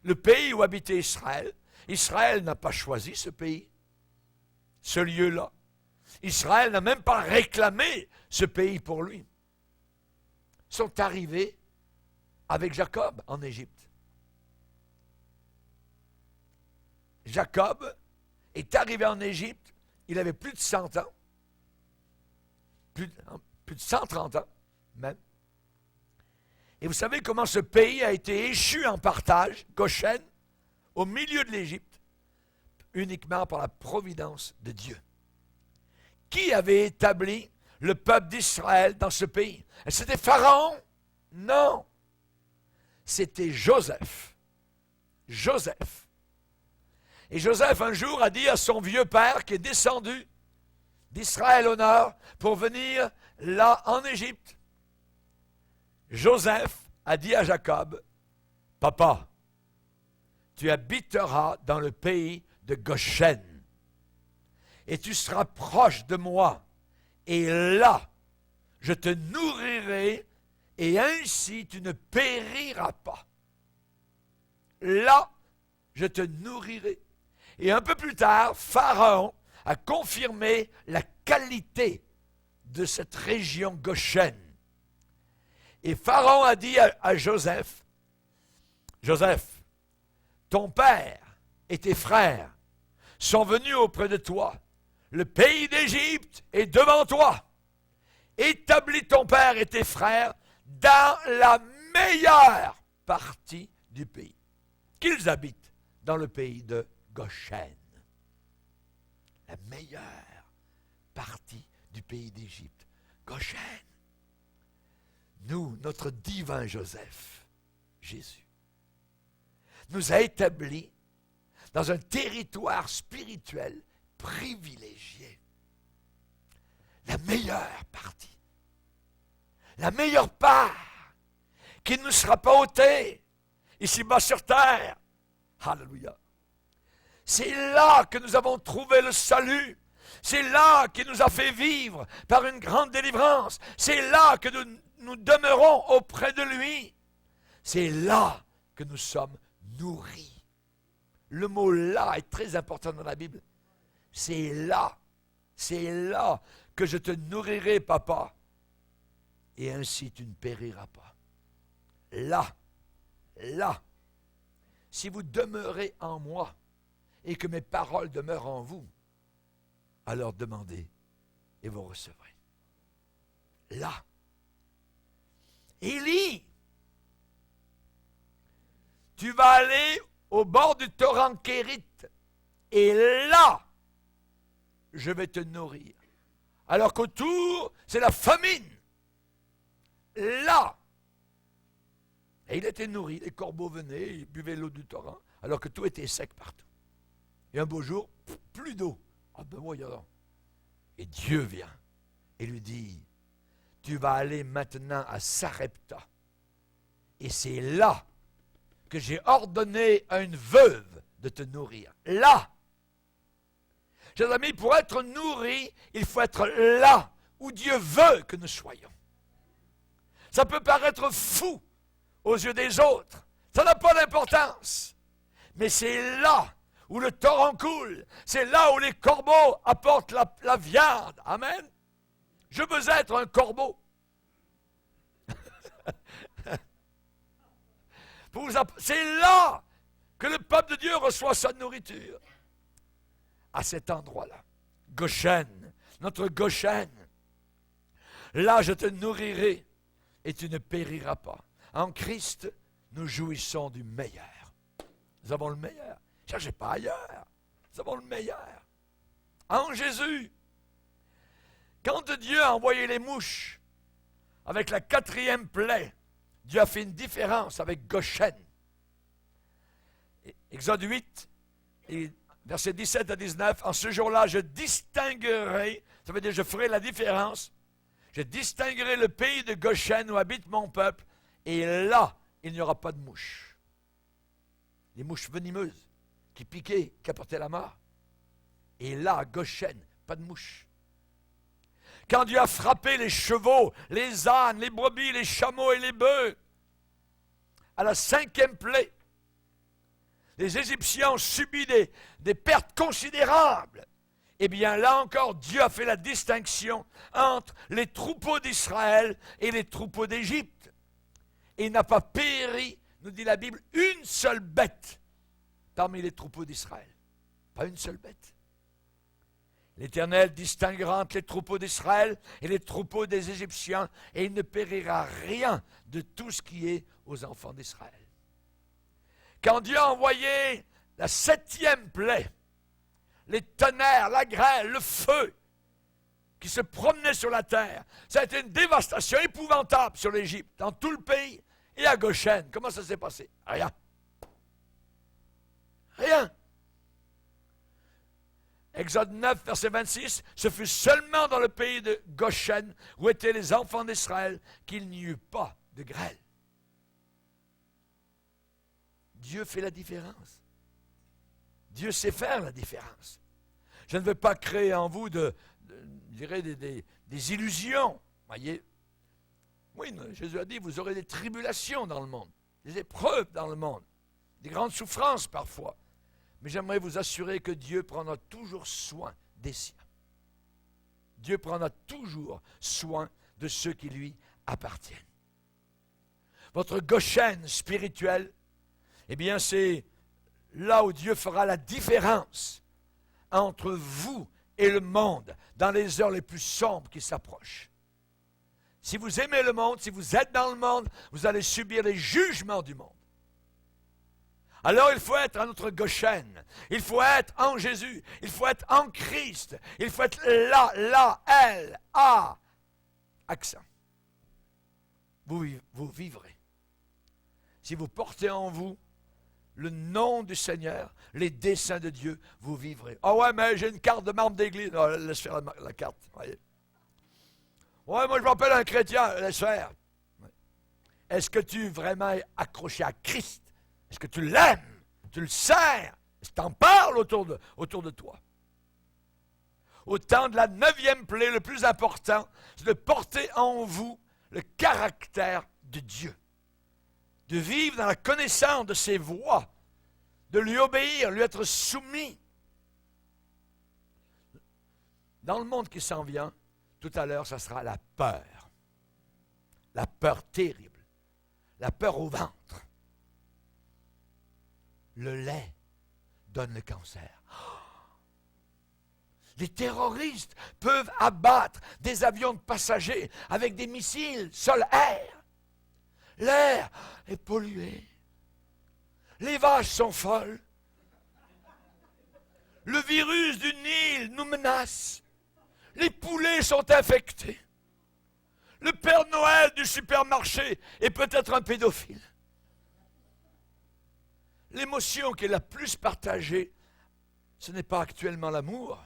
le pays où habitait Israël. Israël n'a pas choisi ce pays, ce lieu-là. Israël n'a même pas réclamé ce pays pour lui. Ils sont arrivés avec Jacob en Égypte. Jacob est arrivé en Égypte, il avait plus de 100 ans, plus de 130 ans même. Et vous savez comment ce pays a été échu en partage, Goshen, au milieu de l'Égypte. uniquement par la providence de Dieu. Qui avait établi le peuple d'Israël dans ce pays? C'était Pharaon? Non. C'était Joseph. Joseph. Et Joseph, un jour, a dit à son vieux père, qui est descendu d'Israël au nord, pour venir là en Égypte. Joseph a dit à Jacob, « Papa, tu habiteras dans le pays de Goshen, et tu seras proche de moi, et là, je te nourrirai, et ainsi tu ne périras pas. Là, je te nourrirai. » Et un peu plus tard, Pharaon a confirmé la qualité de cette région Goshen. Et Pharaon a dit à Joseph, « Joseph, ton père et tes frères sont venus auprès de toi. Le pays d'Égypte est devant toi. Établis ton père et tes frères dans la meilleure partie du pays. Qu'ils habitent dans le pays de Goshen. » La meilleure partie du pays d'Égypte. Goshen. Nous, notre divin Joseph, Jésus, nous a établis dans un territoire spirituel privilégié. La meilleure partie. La meilleure part qui ne nous sera pas ôtée ici-bas sur terre. Alléluia. C'est là que nous avons trouvé le salut. C'est là qu'il nous a fait vivre par une grande délivrance. C'est là que nous demeurons auprès de lui. C'est là que nous sommes nourris. Le mot « là » est très important dans la Bible. C'est là que je te nourrirai, papa. Et ainsi tu ne périras pas. Là. Si vous demeurez en moi, et que mes paroles demeurent en vous, alors demandez et vous recevrez. Là. Élie, tu vas aller au bord du torrent Kérit, et là, je vais te nourrir. Alors qu'autour, c'est la famine. Là. Et il était nourri, les corbeaux venaient, ils buvaient l'eau du torrent, alors que tout était sec partout. Et un beau jour, plus d'eau. Ah ben voyons. Et Dieu vient et lui dit, tu vas aller maintenant à Sarepta. Et c'est là que j'ai ordonné à une veuve de te nourrir. Là. Chers amis, pour être nourri, il faut être là où Dieu veut que nous soyons. Ça peut paraître fou aux yeux des autres. Ça n'a pas d'importance. Mais c'est là où le torrent coule. C'est là où les corbeaux apportent la viande. Amen. Je veux être un corbeau. C'est là que le peuple de Dieu reçoit sa nourriture. À cet endroit-là. Goshen, notre Goshen. Là, je te nourrirai et tu ne périras pas. En Christ, nous jouissons du meilleur. Nous avons le meilleur. Ne cherchez pas ailleurs. Nous avons le meilleur. En Jésus. Quand Dieu a envoyé les mouches avec la 4e plaie, Dieu a fait une différence avec Goshen. Exode 8, versets 17 à 19, en ce jour-là, je distinguerai, ça veut dire je ferai la différence, je distinguerai le pays de Goshen où habite mon peuple, et là, il n'y aura pas de mouches. Les mouches venimeuses qui piquaient, qui apportaient la mort. Et là, à Goshen, pas de mouches. Quand Dieu a frappé les chevaux, les ânes, les brebis, les chameaux et les bœufs, à la 5e plaie, les Égyptiens ont subi des pertes considérables. Eh bien, là encore, Dieu a fait la distinction entre les troupeaux d'Israël et les troupeaux d'Égypte. Et il n'a pas péri, nous dit la Bible, une seule bête parmi les troupeaux d'Israël. Pas une seule bête. L'Éternel distinguera entre les troupeaux d'Israël et les troupeaux des Égyptiens, et il ne périra rien de tout ce qui est aux enfants d'Israël. Quand Dieu a envoyé la 7e plaie les tonnerres, la grêle, le feu qui se promenait sur la terre. Ça a été une dévastation épouvantable sur l'Égypte, dans tout le pays. Et à Goshen, comment ça s'est passé? Rien. Rien. Exode 9, verset 26, ce fut seulement dans le pays de Goshen, où étaient les enfants d'Israël, qu'il n'y eut pas de grêle. Dieu fait la différence. Dieu sait faire la différence. Je ne veux pas créer en vous des illusions. Voyez? Oui, Jésus a dit, vous aurez des tribulations dans le monde, des épreuves dans le monde, des grandes souffrances parfois. Mais j'aimerais vous assurer que Dieu prendra toujours soin des siens. Dieu prendra toujours soin de ceux qui lui appartiennent. Votre Goshen spirituel, eh bien, c'est là où Dieu fera la différence entre vous et le monde dans les heures les plus sombres qui s'approchent. Si vous aimez le monde, si vous êtes dans le monde, vous allez subir les jugements du monde. Alors il faut être à notre Goshen, il faut être en Jésus, il faut être en Christ, il faut être là, L, A, accent. Vous vivrez. Si vous portez en vous le nom du Seigneur, les desseins de Dieu, vous vivrez. Ah ouais, mais j'ai une carte de membre d'église. Non, laisse faire la carte. Voyez. Ouais, moi je m'appelle un chrétien. Laisse faire. Est-ce que tu es vraiment accroché à Christ? Est-ce que tu l'aimes? Tu le sers? Est-ce que tu en parles autour de toi? Au temps de la 9e plaie, le plus important, c'est de porter en vous le caractère de Dieu. De vivre dans la connaissance de ses voies, de lui obéir, lui être soumis. Dans le monde qui s'en vient, tout à l'heure, ça sera la peur. La peur terrible. La peur au ventre. Le lait donne le cancer. Les terroristes peuvent abattre des avions de passagers avec des missiles sol-air. L'air est pollué. Les vaches sont folles. Le virus du Nil nous menace. Les poulets sont infectés. Le Père Noël du supermarché est peut-être un pédophile. L'émotion qui est la plus partagée, ce n'est pas actuellement l'amour,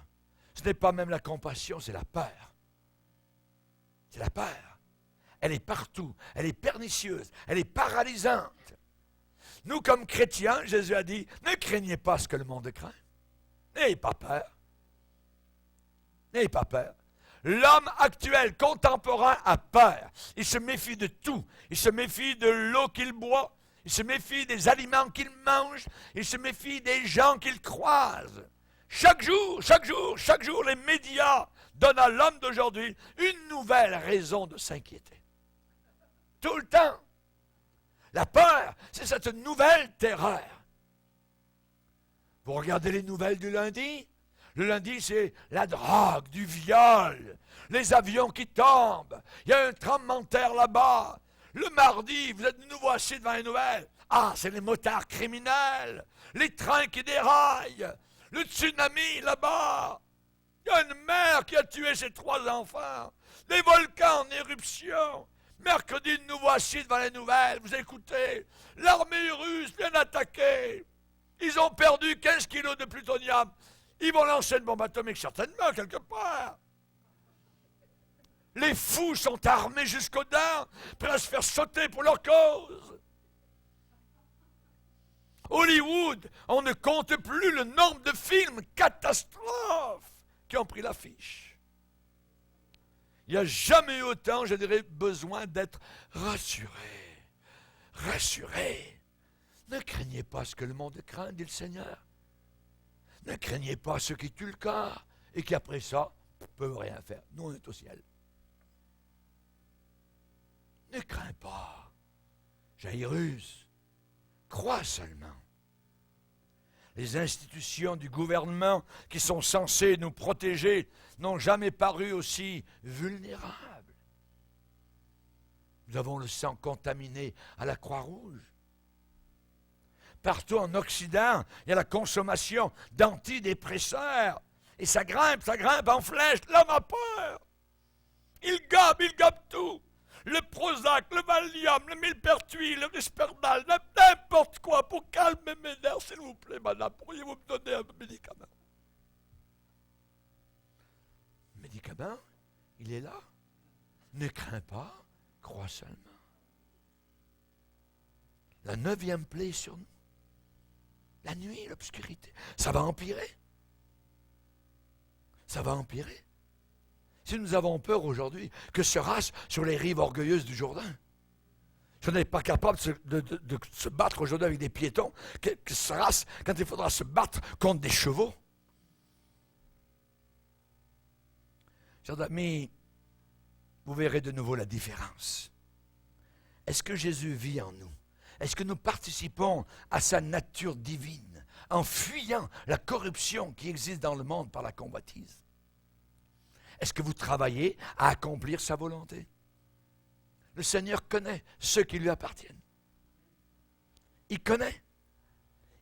ce n'est pas même la compassion, c'est la peur. C'est la peur. Elle est partout, elle est pernicieuse, elle est paralysante. Nous, comme chrétiens, Jésus a dit, ne craignez pas ce que le monde craint. N'ayez pas peur. N'ayez pas peur. L'homme actuel, contemporain, a peur. Il se méfie de tout. Il se méfie de l'eau qu'il boit. Il se méfie des aliments qu'il mange. Il se méfie des gens qu'il croise. Chaque jour, les médias donnent à l'homme d'aujourd'hui une nouvelle raison de s'inquiéter. Tout le temps. La peur, c'est cette nouvelle terreur. Vous regardez les nouvelles du lundi? Le lundi, c'est la drogue, du viol, les avions qui tombent. Il y a un tremblement de terre là-bas. Le mardi, vous êtes de nouveau assis devant les nouvelles. Ah, c'est les motards criminels, les trains qui déraillent, le tsunami là-bas. Il y a une mère qui a tué ses 3 enfants, des volcans en éruption. Mercredi, de nouveau assis devant les nouvelles, vous écoutez, l'armée russe vient d'attaquer. Ils ont perdu 15 kilos de plutonium. Ils vont lancer une bombe atomique certainement, quelque part. Les fous sont armés jusqu'aux dents, prêts à se faire sauter pour leur cause. Hollywood, on ne compte plus le nombre de films catastrophes qui ont pris l'affiche. Il n'y a jamais eu autant, je dirais, besoin d'être rassuré. Rassuré. Ne craignez pas ce que le monde craint, dit le Seigneur. Ne craignez pas ceux qui tuent le corps et qui, après ça, ne peuvent rien faire. Nous, on est au ciel. Ne crains pas. Jairus, crois seulement. Les institutions du gouvernement qui sont censées nous protéger n'ont jamais paru aussi vulnérables. Nous avons le sang contaminé à la Croix-Rouge. Partout en Occident, il y a la consommation d'antidépresseurs. Et ça grimpe en flèche. L'homme a peur. Il gobe tout. Le Prozac, le Valium, le Millepertuis, le Risperdal, n'importe quoi pour calmer mes nerfs, s'il vous plaît, madame. Pourriez-vous me donner un médicament? Le médicament, il est là. Ne crains pas, crois seulement. La 9e plaie sur nous. La nuit, l'obscurité. Ça va empirer. Ça va empirer. Si nous avons peur aujourd'hui que se rase sur les rives orgueilleuses du Jourdain, si on n'est pas capable de se battre aujourd'hui avec des piétons, que se rase quand il faudra se battre contre des chevaux. Chers amis, vous verrez de nouveau la différence. Est-ce que Jésus vit en nous? Est-ce que nous participons à sa nature divine en fuyant la corruption qui existe dans le monde par la convoitise? Est-ce que vous travaillez à accomplir sa volonté? Le Seigneur connaît ceux qui lui appartiennent. Il connaît.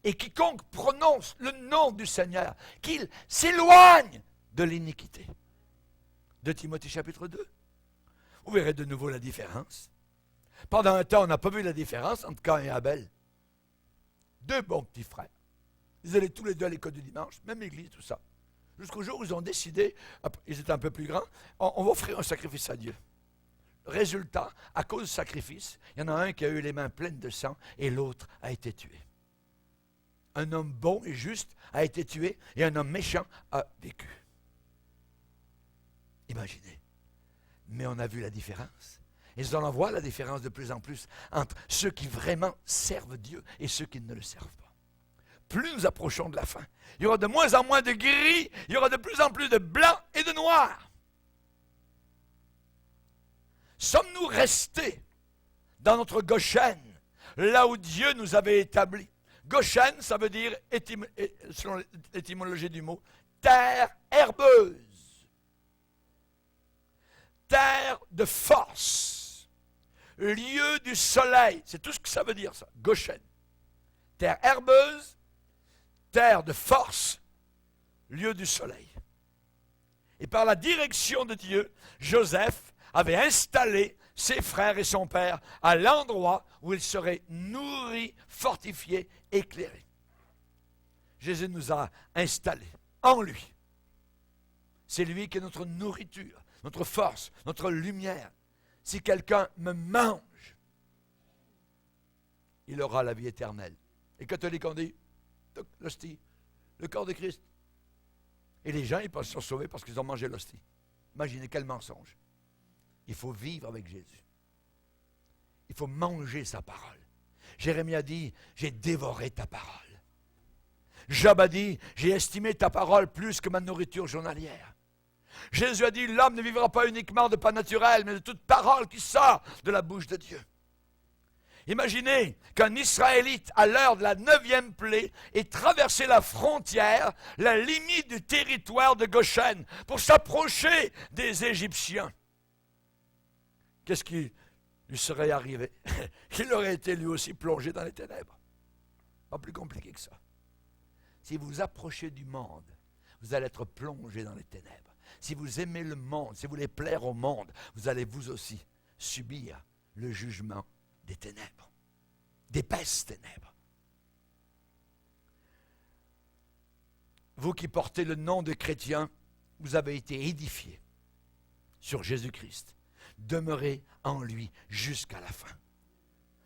Et quiconque prononce le nom du Seigneur, qu'il s'éloigne de l'iniquité. De Timothée chapitre 2. Vous verrez de nouveau la différence. Pendant un temps, on n'a pas vu la différence entre Caïn et Abel. 2 bons petits frères. Ils allaient tous les 2 à l'école du dimanche, même l'église, tout ça. Jusqu'au jour où ils ont décidé, ils étaient un peu plus grands, on va offrir un sacrifice à Dieu. Résultat, à cause du sacrifice, il y en a un qui a eu les mains pleines de sang et l'autre a été tué. Un homme bon et juste a été tué et un homme méchant a vécu. Imaginez. Mais on a vu la différence. Et nous allons voir la différence de plus en plus entre ceux qui vraiment servent Dieu et ceux qui ne le servent pas. Plus nous approchons de la fin, il y aura de moins en moins de gris, il y aura de plus en plus de blanc et de noir. Sommes-nous restés dans notre Goshen, là où Dieu nous avait établis? Goshen, ça veut dire, selon l'étymologie du mot, terre herbeuse, terre de force, lieu du soleil. C'est tout ce que ça veut dire, ça, Goshen. Terre herbeuse, terre de force, lieu du soleil. Et par la direction de Dieu, Joseph avait installé ses frères et son père à l'endroit où ils seraient nourris, fortifiés, éclairés. Jésus nous a installés en lui. C'est lui qui est notre nourriture, notre force, notre lumière. Si quelqu'un me mange, il aura la vie éternelle. Les catholiques ont dit, l'hostie, le corps de Christ. Et les gens, ils peuvent se sauver parce qu'ils ont mangé l'hostie. Imaginez quel mensonge. Il faut vivre avec Jésus. Il faut manger sa parole. Jérémie a dit, j'ai dévoré ta parole. Job a dit, j'ai estimé ta parole plus que ma nourriture journalière. Jésus a dit, l'homme ne vivra pas uniquement de pain naturel, mais de toute parole qui sort de la bouche de Dieu. Imaginez qu'un Israélite, à l'heure de la 9e plaie, ait traversé la frontière, la limite du territoire de Goshen, pour s'approcher des Égyptiens. Qu'est-ce qui lui serait arrivé? Il aurait été lui aussi plongé dans les ténèbres. Pas plus compliqué que ça. Si vous approchez du monde, vous allez être plongé dans les ténèbres. Si vous aimez le monde, si vous voulez plaire au monde, vous allez vous aussi subir le jugement des ténèbres, d'épaisses ténèbres. Vous qui portez le nom de chrétien, vous avez été édifiés sur Jésus-Christ. Demeurez en lui jusqu'à la fin.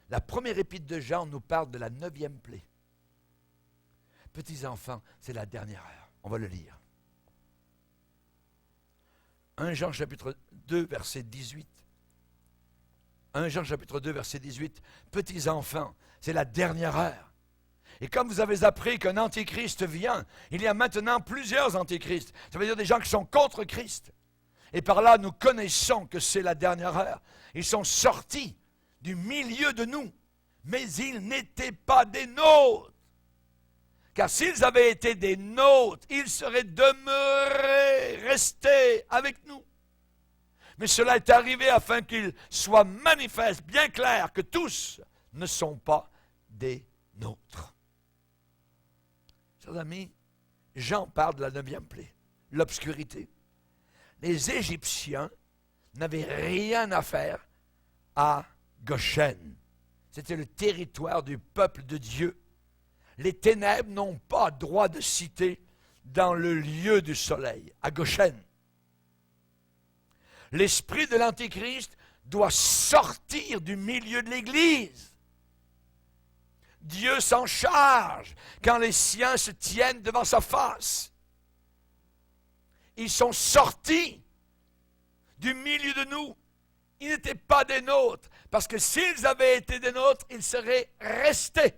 La première épître de Jean nous parle de la 9e plaie. Petits enfants, c'est la dernière heure. On va le lire. 1 Jean chapitre 2, verset 18. 1 Jean chapitre 2, verset 18. Petits enfants, c'est la dernière heure. Et comme vous avez appris qu'un antichrist vient, il y a maintenant plusieurs antichrists. Ça veut dire des gens qui sont contre Christ. Et par là, nous connaissons que c'est la dernière heure. Ils sont sortis du milieu de nous, mais ils n'étaient pas des nôtres. Car s'ils avaient été des nôtres, ils seraient demeurés, restés avec nous. Mais cela est arrivé afin qu'il soit manifeste, bien clair, que tous ne sont pas des nôtres. Chers amis, Jean parle de la 9e plaie, l'obscurité. Les Égyptiens n'avaient rien à faire à Goshen. C'était le territoire du peuple de Dieu. Les ténèbres n'ont pas droit de citer dans le lieu du soleil, à Goshen. L'esprit de l'Antéchrist doit sortir du milieu de l'Église. Dieu s'en charge quand les siens se tiennent devant sa face. Ils sont sortis du milieu de nous. Ils n'étaient pas des nôtres, parce que s'ils avaient été des nôtres, ils seraient restés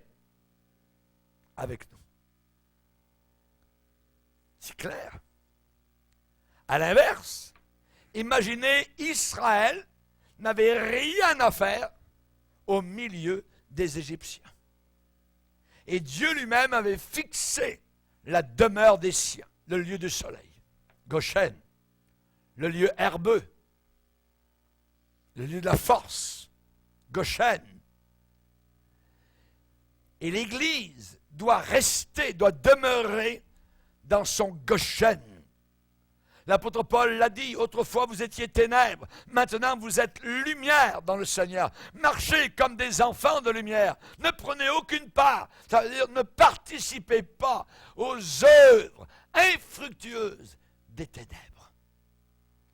avec nous. C'est clair. À l'inverse, imaginez Israël n'avait rien à faire au milieu des Égyptiens. Et Dieu lui-même avait fixé la demeure des siens, le lieu du soleil, Goshen, le lieu herbeux, le lieu de la force, Goshen. Et l'Église doit rester, doit demeurer dans son Goshen. L'apôtre Paul l'a dit, autrefois vous étiez ténèbres, maintenant vous êtes lumière dans le Seigneur. Marchez comme des enfants de lumière, ne prenez aucune part, ça veut dire ne participez pas aux œuvres infructueuses des ténèbres.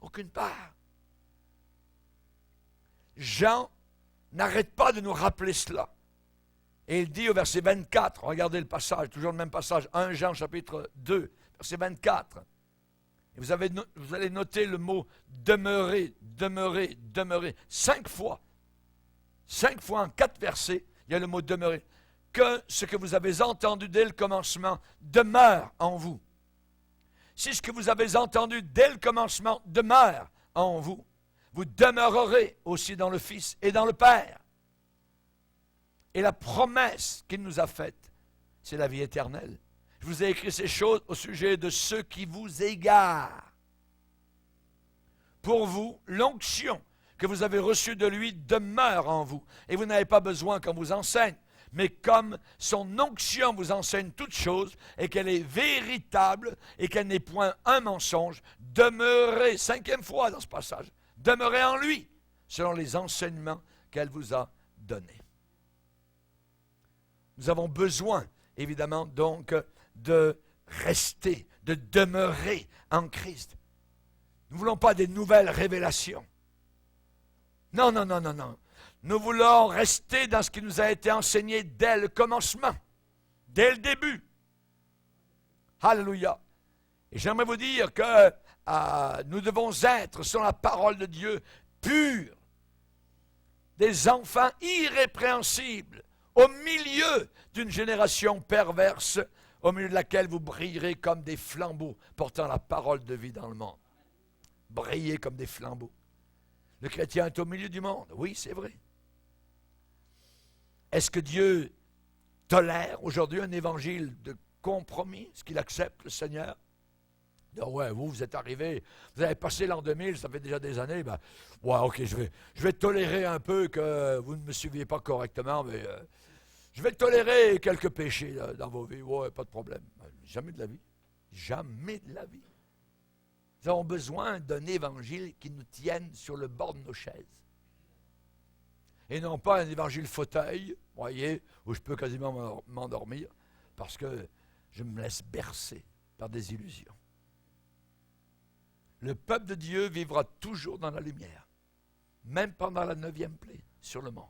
Aucune part. Jean n'arrête pas de nous rappeler cela. Et il dit au verset 24, regardez le passage, toujours le même passage, 1 Jean chapitre 2, verset 24. Et vous allez noter le mot demeurer, demeurer, demeurer. 5 fois. 5 fois en 4 versets, il y a le mot demeurer. Que ce que vous avez entendu dès le commencement demeure en vous. Si ce que vous avez entendu dès le commencement demeure en vous, vous demeurerez aussi dans le Fils et dans le Père. Et la promesse qu'il nous a faite, c'est la vie éternelle. Je vous ai écrit ces choses au sujet de ceux qui vous égarent. Pour vous, l'onction que vous avez reçue de lui demeure en vous. Et vous n'avez pas besoin qu'on vous enseigne. Mais comme son onction vous enseigne toutes choses, et qu'elle est véritable, et qu'elle n'est point un mensonge, demeurez, 5e fois dans ce passage, demeurez en lui, selon les enseignements qu'elle vous a donnés. Nous avons besoin, évidemment, donc, de rester, de demeurer en Christ. Nous ne voulons pas des nouvelles révélations. Non, non, non, non, non. Nous voulons rester dans ce qui nous a été enseigné dès le commencement, dès le début. Alléluia. Et j'aimerais vous dire que nous devons être, selon la parole de Dieu, purs, des enfants irrépréhensibles, au milieu d'une génération perverse, au milieu de laquelle vous brillerez comme des flambeaux, portant la parole de vie dans le monde. Briller comme des flambeaux. Le chrétien est au milieu du monde. Oui, c'est vrai. Est-ce que Dieu tolère aujourd'hui un évangile de compromis? Est-ce qu'il accepte le Seigneur? Non, ouais, vous êtes arrivé, vous avez passé l'an 2000, ça fait déjà des années, ben, ouais, ok, je vais tolérer un peu que vous ne me suiviez pas correctement, mais je vais tolérer quelques péchés dans vos vies, ouais, pas de problème. Jamais de la vie. Jamais de la vie. Nous avons besoin d'un évangile qui nous tienne sur le bord de nos chaises. Et non pas un évangile fauteuil, voyez, où je peux quasiment m'endormir, parce que je me laisse bercer par des illusions. Le peuple de Dieu vivra toujours dans la lumière, même pendant la 9e plaie sur le monde.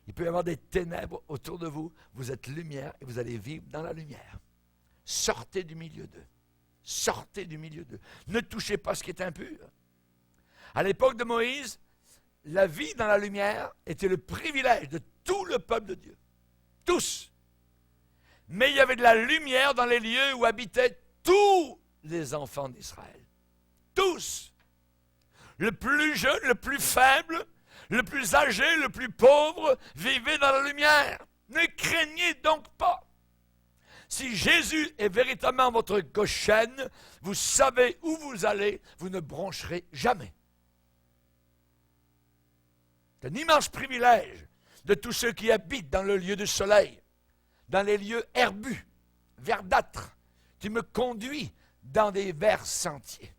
Il peut y avoir des ténèbres autour de vous, vous êtes lumière et vous allez vivre dans la lumière. Sortez du milieu d'eux. Sortez du milieu d'eux. Ne touchez pas ce qui est impur. À l'époque de Moïse, la vie dans la lumière était le privilège de tout le peuple de Dieu. Tous. Mais il y avait de la lumière dans les lieux où habitaient tous les enfants d'Israël. Tous. Le plus jeune, le plus faible, le plus âgé, le plus pauvre, vivaient dans la lumière. Ne craignez donc pas. Si Jésus est véritablement votre Goshen, vous savez où vous allez, vous ne broncherez jamais. C'est un immense privilège de tous ceux qui habitent dans le lieu du soleil, dans les lieux herbus, verdâtres. Tu me conduis dans des verts sentiers.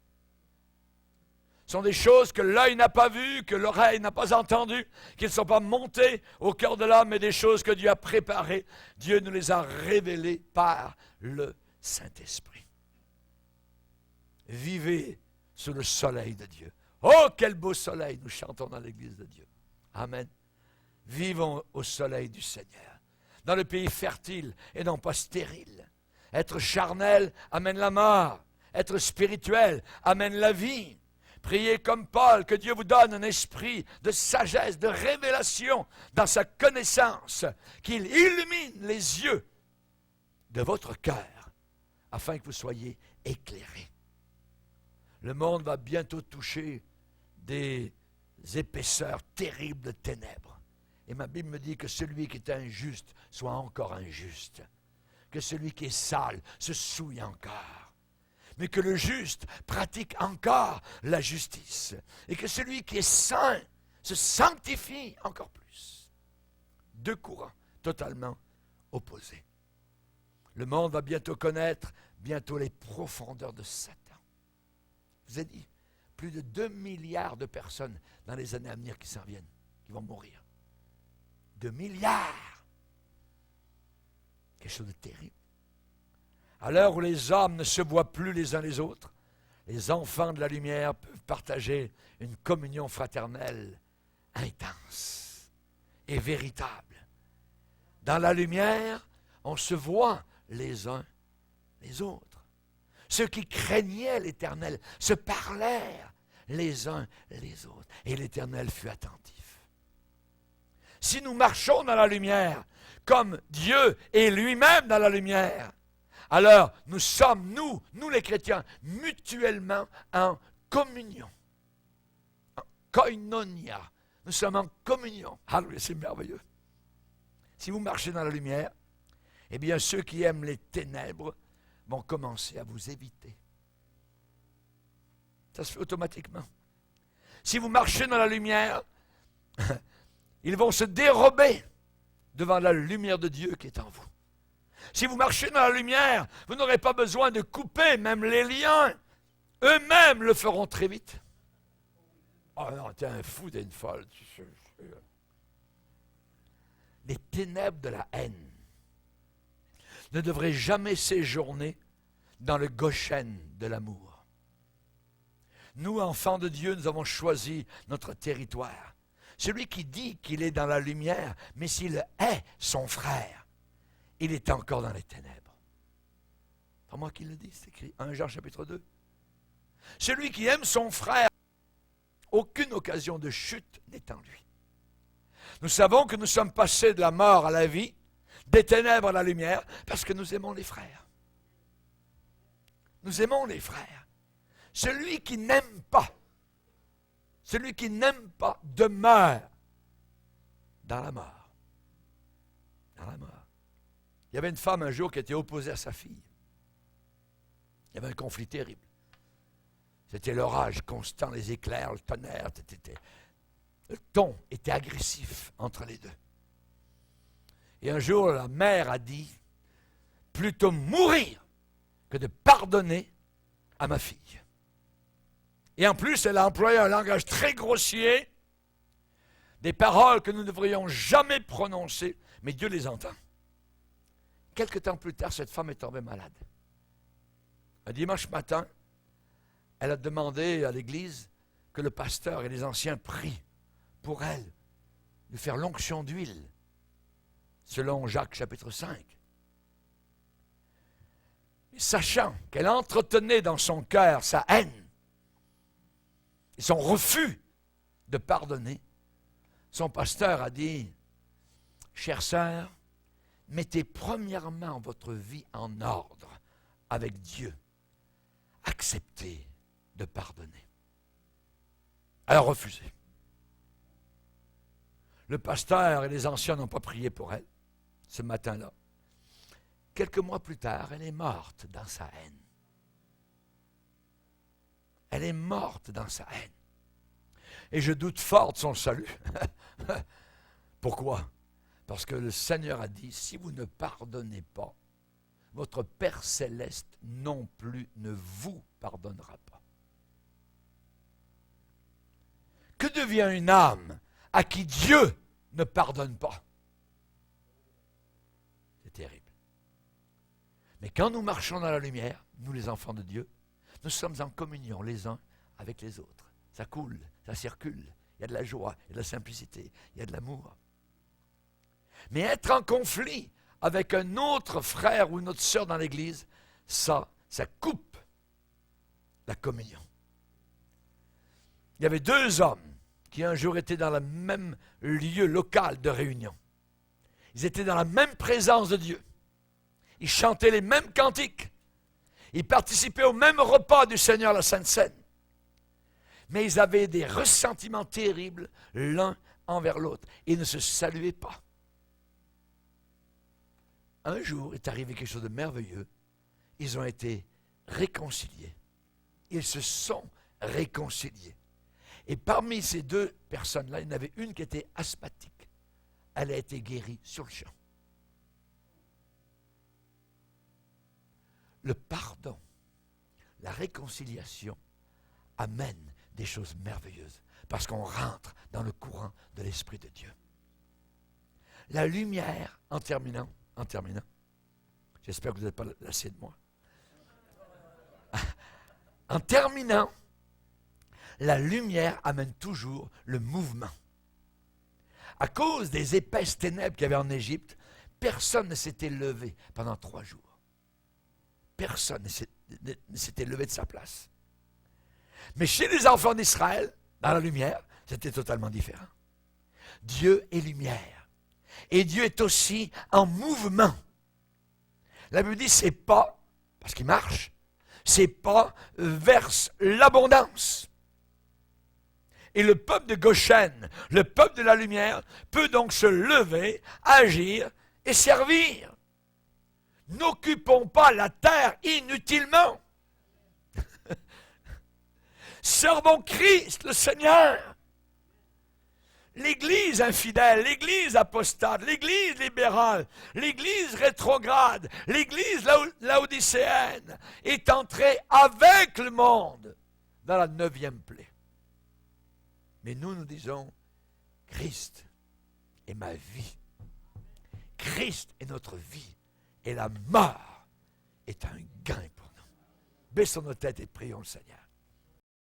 Ce sont des choses que l'œil n'a pas vues, que l'oreille n'a pas entendues, qui ne sont pas montées au cœur de l'homme, mais des choses que Dieu a préparées. Dieu nous les a révélées par le Saint-Esprit. Vivez sous le soleil de Dieu. Oh, quel beau soleil nous chantons dans l'église de Dieu. Amen. Vivons au soleil du Seigneur, dans le pays fertile et non pas stérile. Être charnel amène la mort. Être spirituel amène la vie. Priez comme Paul, que Dieu vous donne un esprit de sagesse, de révélation dans sa connaissance, qu'il illumine les yeux de votre cœur, afin que vous soyez éclairés. Le monde va bientôt toucher des épaisseurs terribles de ténèbres. Et ma Bible me dit que celui qui est injuste soit encore injuste. Que celui qui est sale se souille encore. Mais que le juste pratique encore la justice. Et que celui qui est saint se sanctifie encore plus. Deux courants totalement opposés. Le monde va bientôt connaître les profondeurs de Satan. Je vous ai dit, plus de 2 milliards de personnes dans les années à venir qui s'en viennent, qui vont mourir. 2 milliards! Quelque chose de terrible. À l'heure où les hommes ne se voient plus les uns les autres, les enfants de la lumière peuvent partager une communion fraternelle intense et véritable. Dans la lumière, on se voit les uns les autres. Ceux qui craignaient l'Éternel se parlèrent les uns les autres. Et l'Éternel fut attentif. Si nous marchons dans la lumière, comme Dieu est lui-même dans la lumière, alors nous sommes, nous les chrétiens, mutuellement en communion. En koinonia. Nous sommes en communion. Alléluia, c'est merveilleux. Si vous marchez dans la lumière, eh bien ceux qui aiment les ténèbres vont commencer à vous éviter. Ça se fait automatiquement. Si vous marchez dans la lumière, ils vont se dérober devant la lumière de Dieu qui est en vous. Si vous marchez dans la lumière, vous n'aurez pas besoin de couper même les liens. Eux-mêmes le feront très vite. Oh non, t'es un fou, t'es une folle. Les ténèbres de la haine ne devraient jamais séjourner dans le Goshen de l'amour. Nous, enfants de Dieu, nous avons choisi notre territoire. Celui qui dit qu'il est dans la lumière, mais s'il est son frère, il est encore dans les ténèbres. C'est pas moi qui le dis, c'est écrit 1 Jean chapitre 2. Celui qui aime son frère, aucune occasion de chute n'est en lui. Nous savons que nous sommes passés de la mort à la vie, des ténèbres à la lumière, parce que nous aimons les frères. Nous aimons les frères. Celui qui n'aime pas demeure dans la mort. Dans la mort. Il y avait une femme un jour qui était opposée à sa fille. Il y avait un conflit terrible. C'était l'orage constant, les éclairs, le tonnerre. Le ton était agressif entre les deux. Et un jour, la mère a dit, plutôt mourir que de pardonner à ma fille. Et en plus, elle a employé un langage très grossier, des paroles que nous ne devrions jamais prononcer, mais Dieu les entend. Quelque temps plus tard, cette femme est tombée malade. Un dimanche matin, elle a demandé à l'église que le pasteur et les anciens prient pour elle, de faire l'onction d'huile, selon Jacques chapitre 5. Et sachant qu'elle entretenait dans son cœur sa haine et son refus de pardonner, son pasteur a dit, « Chère sœur, mettez premièrement votre vie en ordre avec Dieu. Acceptez de pardonner. » Elle a refusé. Le pasteur et les anciens n'ont pas prié pour elle ce matin-là. Quelques mois plus tard, elle est morte dans sa haine. Elle est morte dans sa haine. Et je doute fort de son salut. Pourquoi? Parce que le Seigneur a dit, si vous ne pardonnez pas, votre Père céleste non plus ne vous pardonnera pas. Que devient une âme à qui Dieu ne pardonne pas? C'est terrible. Mais quand nous marchons dans la lumière, nous les enfants de Dieu, nous sommes en communion les uns avec les autres. Ça coule, ça circule. Il y a de la joie, il y a de la simplicité, il y a de l'amour. Mais être en conflit avec un autre frère ou une autre sœur dans l'Église, ça coupe la communion. Il y avait 2 hommes qui un jour étaient dans le même lieu local de réunion. Ils étaient dans la même présence de Dieu. Ils chantaient les mêmes cantiques. Ils participaient au même repas du Seigneur, la Sainte Seine. Mais ils avaient des ressentiments terribles l'un envers l'autre. Ils ne se saluaient pas. Un jour est arrivé quelque chose de merveilleux. Ils ont été réconciliés. Ils se sont réconciliés. Et parmi ces 2 personnes-là, il y en avait une qui était asthmatique. Elle a été guérie sur le champ. Le pardon, la réconciliation amène des choses merveilleuses parce qu'on rentre dans le courant de l'Esprit de Dieu. La lumière, en terminant, j'espère que vous n'êtes pas lassés de moi. En terminant, la lumière amène toujours le mouvement. À cause des épaisses ténèbres qu'il y avait en Égypte, personne ne s'était levé pendant 3 jours. Personne ne s'était levé de sa place. Mais chez les enfants d'Israël, dans la lumière, c'était totalement différent. Dieu est lumière. Et Dieu est aussi en mouvement. La Bible dit, c'est pas, parce qu'il marche, c'est pas verse l'abondance. Et le peuple de Goshen, le peuple de la lumière, peut donc se lever, agir et servir. N'occupons pas la terre inutilement. Servons Christ, le Seigneur. L'Église infidèle, l'Église apostate, l'Église libérale, l'Église rétrograde, l'Église laodicéenne est entrée avec le monde dans la 9e plaie. Mais nous disons, Christ est ma vie. Christ est notre vie. Et la mort est un gain pour nous. Baissons nos têtes et prions le Seigneur.